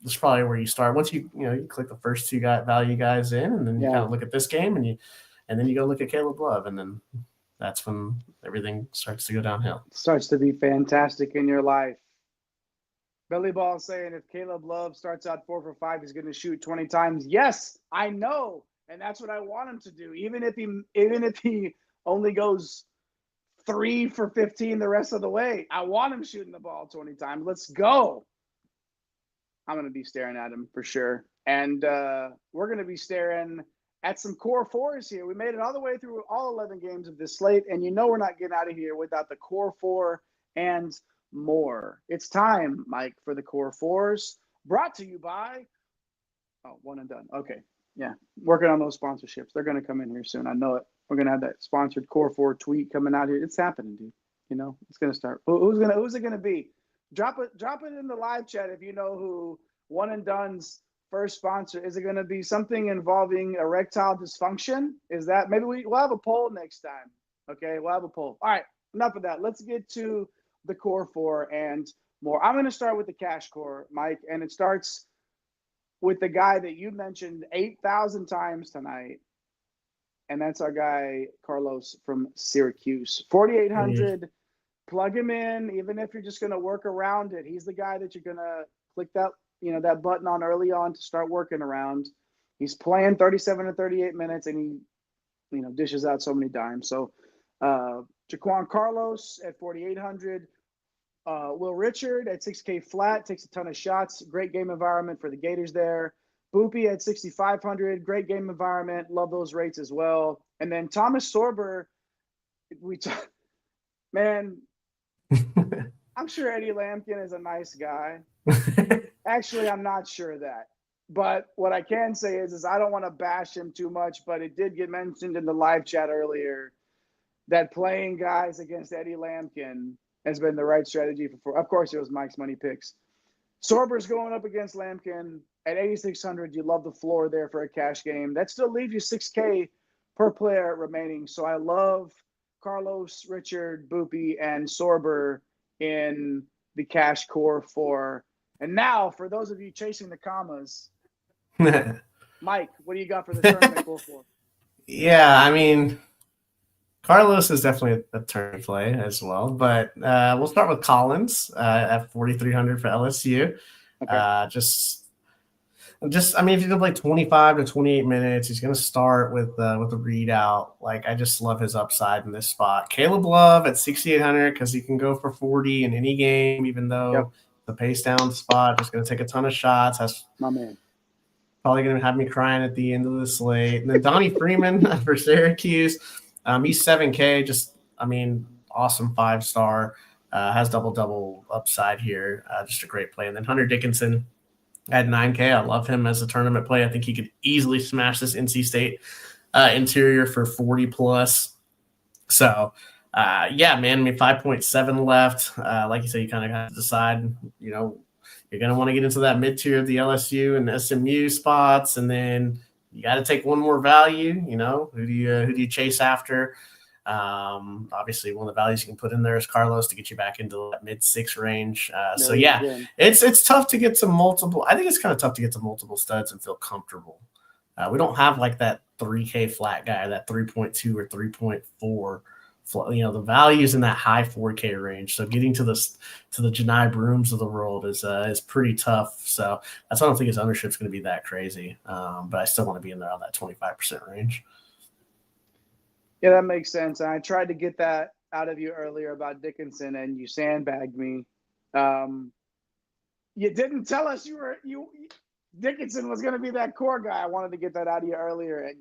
that's probably where you start. Once you click the first 2 value guys in, and then you kind of look at this game, and then you go look at Caleb Love, and then that's when everything starts to go downhill. It starts to be fantastic in your life. Billy Ball saying if Caleb Love starts out 4 for 5, he's going to shoot 20 times. Yes, I know, and that's what I want him to do. Even if he only goes 3 for 15 the rest of the way, I want him shooting the ball 20 times. Let's go. I'm going to be staring at him for sure. And we're going to be staring at some core 4s here. We made it all the way through all 11 games of this slate, and we're not getting out of here without the core 4 and more. It's time, Mike, for the core 4s, brought to you by One and Done. Okay, yeah, working on those sponsorships. They're going to come in here soon. I know it. We're going to have that sponsored core 4 tweet coming out here. It's happening, dude. It's going to start. Who's it going to be? Drop it in the live chat if you know who One and Done's first sponsor is. It going to be something involving erectile dysfunction? Is that maybe we'll have a poll next time? Okay, we'll have a poll. All right, enough of that. Let's get to the core 4 and more. I'm going to start with the cash core, Mike, and it starts with the guy that you mentioned 8,000 times tonight, and that's our guy Carlos from Syracuse. 4,800. Plug him in, even if you're just going to work around it. He's the guy that you're going to click that that button on early on to start working around. He's playing 37 to 38 minutes, and he dishes out so many dimes. So Jaquan Carlos at 4,800. Will Richard at 6K flat, takes a ton of shots. Great game environment for the Gators there. Boopy at 6,500. Great game environment. Love those rates as well. And then Thomas Sorber, man, I'm sure Eddie Lampkin is a nice guy. Actually, I'm not sure of that. But what I can say is I don't want to bash him too much, but it did get mentioned in the live chat earlier that playing guys against Eddie Lampkin has been the right strategy for. Of course, it was Mike's money picks. Sorber's going up against Lampkin at 8,600. You love the floor there for a cash game. That still leaves you 6K per player remaining. So I love Carlos, Richard, Boopy, and Sorber in the cash core 4. And now, for those of you chasing the commas, Mike, what do you got for the tournament core 4? Yeah, I mean, Carlos is definitely a turn play as well. But we'll start with Collins at 4,300 for LSU. Okay. Just, I mean, if he's gonna play 25 to 28 minutes, he's gonna start with a readout. Like, I just love his upside in this spot. Caleb Love at 6,800 because he can go for 40 in any game, even though the pace down spot just gonna take a ton of shots. That's my man. Probably gonna have me crying at the end of the slate. And then Donnie Freeman for Syracuse. He's 7K. Just, I mean, awesome 5-star. Has double upside here. Just a great play. And then Hunter Dickinson at 9K. I love him as a tournament play. I think he could easily smash this NC State interior for 40 plus. So, man, I mean, 5.7 left. Like you said, you kind of have to decide, you're going to want to get into that mid-tier of the LSU and SMU spots, and then you got to take one more value. Who do you chase after? Obviously, one of the values you can put in there is Carlos to get you back into that mid-6 range. So, it's tough to get to multiple. I think it's kind of tough to get to multiple studs and feel comfortable. We don't have like that 3K flat guy, that 3.2 or 3.4. The values in that high 4K range. So getting to the Janai Brooms of the world is pretty tough. So that's why I don't think his ownership is going to be that crazy. But I still want to be in there on that 25% range. Yeah, that makes sense. I tried to get that out of you earlier about Dickinson, and you sandbagged me. You didn't tell us Dickinson was going to be that core guy. I wanted to get that out of you earlier,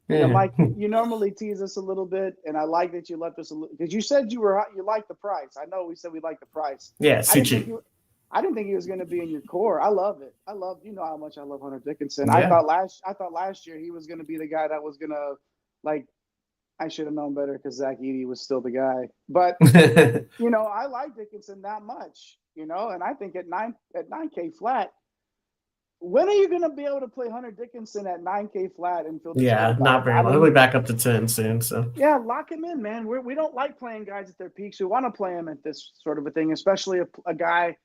and Mike, you normally tease us a little bit, and I like that you left us a little because you said you liked the price. I know we said we liked the price. Yeah, I didn't think he was going to be in your core. I love it. How much I love Hunter Dickinson. Yeah. I thought last year he was going to be the guy that was going to I should have known better because Zach Edey was still the guy. But I like Dickinson that much. And I think at 9K flat. When are you going to be able to play Hunter Dickinson at 9K flat and feel? Yeah, not very long. He'll be back up to 10 soon. So yeah, lock him in, man. We don't like playing guys at their peaks. We want to play him at this sort of a thing, especially a guy.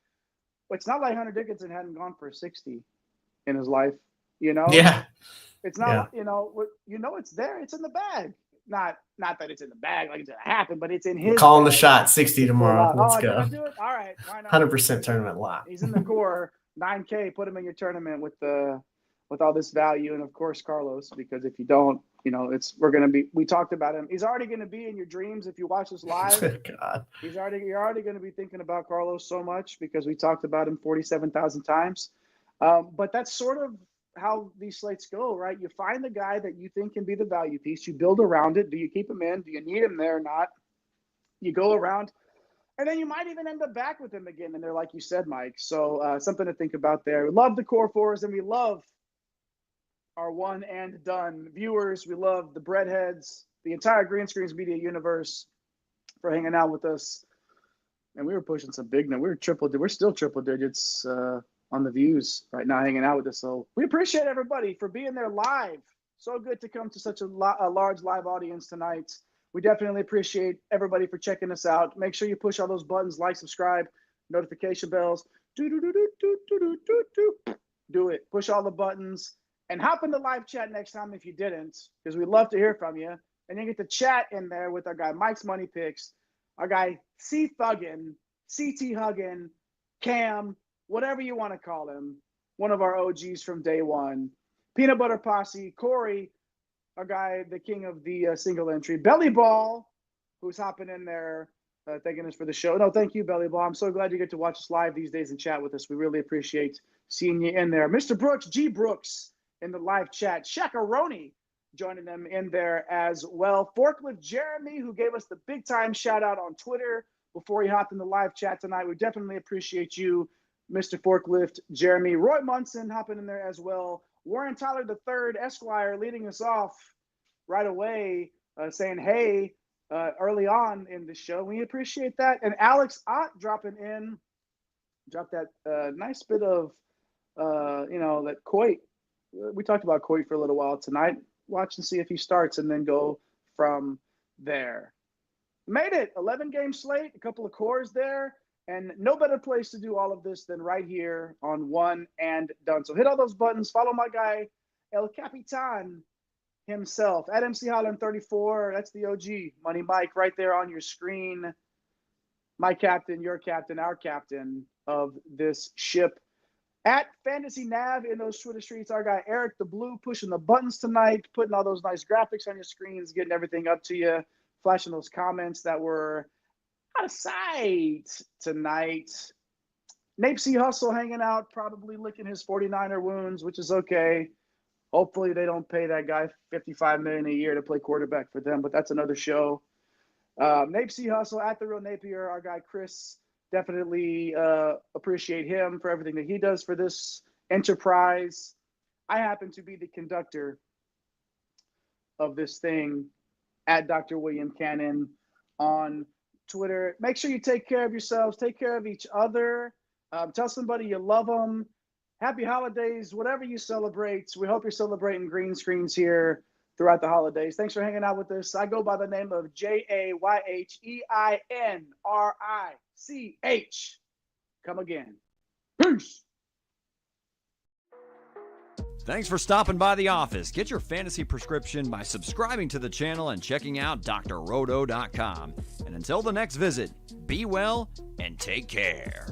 It's not like Hunter Dickinson hadn't gone for 60 in his life. Yeah, it's not. Yeah. It's there. It's in the bag. Not that it's in the bag like it's going to happen, but it's in his. Calling the shot 60 tomorrow. Let's go. Do it? All right. Why not? 100% tournament lock. He's in the core. 9K, put him in your tournament with all this value, and of course Carlos, because if you don't, we talked about him. He's already going to be in your dreams if you watch this live. God. You're already going to be thinking about Carlos so much because we talked about him 47,000 times. But that's sort of how these slates go, right? You find the guy that you think can be the value piece. You build around it. Do you keep him in? Do you need him there or not? You go around. And then you might even end up back with him again. And they're like you said, Mike. So something to think about there. We love the core fours, and we love our one and done viewers. We love the breadheads, the entire Green Screens Media universe for hanging out with us. And we were pushing some big numbers. We're still triple digits on the views right now, hanging out with us. So we appreciate everybody for being there live. So good to come to such a large live audience tonight. We definitely appreciate everybody for checking us out. Make sure you push all those buttons, like, subscribe, notification bells. Do it. Push all the buttons and hop in the live chat next time if you didn't, because we'd love to hear from you. And you get to chat in there with our guy Mike's Money Picks, our guy C Thuggin, CT Huggin, Cam, whatever you want to call him, one of our OGs from day one, Peanut Butter Posse, Corey, our guy, the king of the single entry, Belly Ball, who's hopping in there, thanking us for the show. No, thank you, Belly Ball. I'm so glad you get to watch us live these days and chat with us. We really appreciate seeing you in there. Mr. Brooks, G. Brooks in the live chat. Shakaroni joining them in there as well. Forklift Jeremy, who gave us the big time shout out on Twitter before he hopped in the live chat tonight. We definitely appreciate you, Mr. Forklift Jeremy. Roy Munson hopping in there as well. Warren Tyler III, Esquire, leading us off right away, saying, hey, early on in the show. We appreciate that. And Alex Ott dropping in, dropped that nice bit of, that Coit. We talked about Coit for a little while tonight. Watch and see if he starts and then go from there. Made it. 11-game slate, a couple of cores there. And no better place to do all of this than right here on One and Done. So hit all those buttons. Follow my guy, El Capitan himself, at MC Holland 34. That's the OG, Money Mike, right there on your screen. My captain, your captain, our captain of this ship. At Fantasy Nav in those Twitter streets, our guy, Eric the Blue, pushing the buttons tonight, putting all those nice graphics on your screens, getting everything up to you, flashing those comments that were out of sight tonight. Nape C. Hustle hanging out, probably licking his 49er wounds, which is okay. Hopefully they don't pay that guy $55 million a year to play quarterback for them, but that's another show. Nape C. Hustle, at the Real Napier, our guy Chris, definitely appreciate him for everything that he does for this enterprise. I happen to be the conductor of this thing at Dr. William Cannon on Twitter. Make sure you take care of yourselves, take care of each other. Tell somebody you love them. Happy holidays, whatever you celebrate. We hope you're celebrating green screens here throughout the holidays. Thanks for hanging out with us. I go by the name of JAYHEINRICH. Come again. Peace. Thanks for stopping by the office. Get your fantasy prescription by subscribing to the channel and checking out drroto.com. And until the next visit, be well and take care.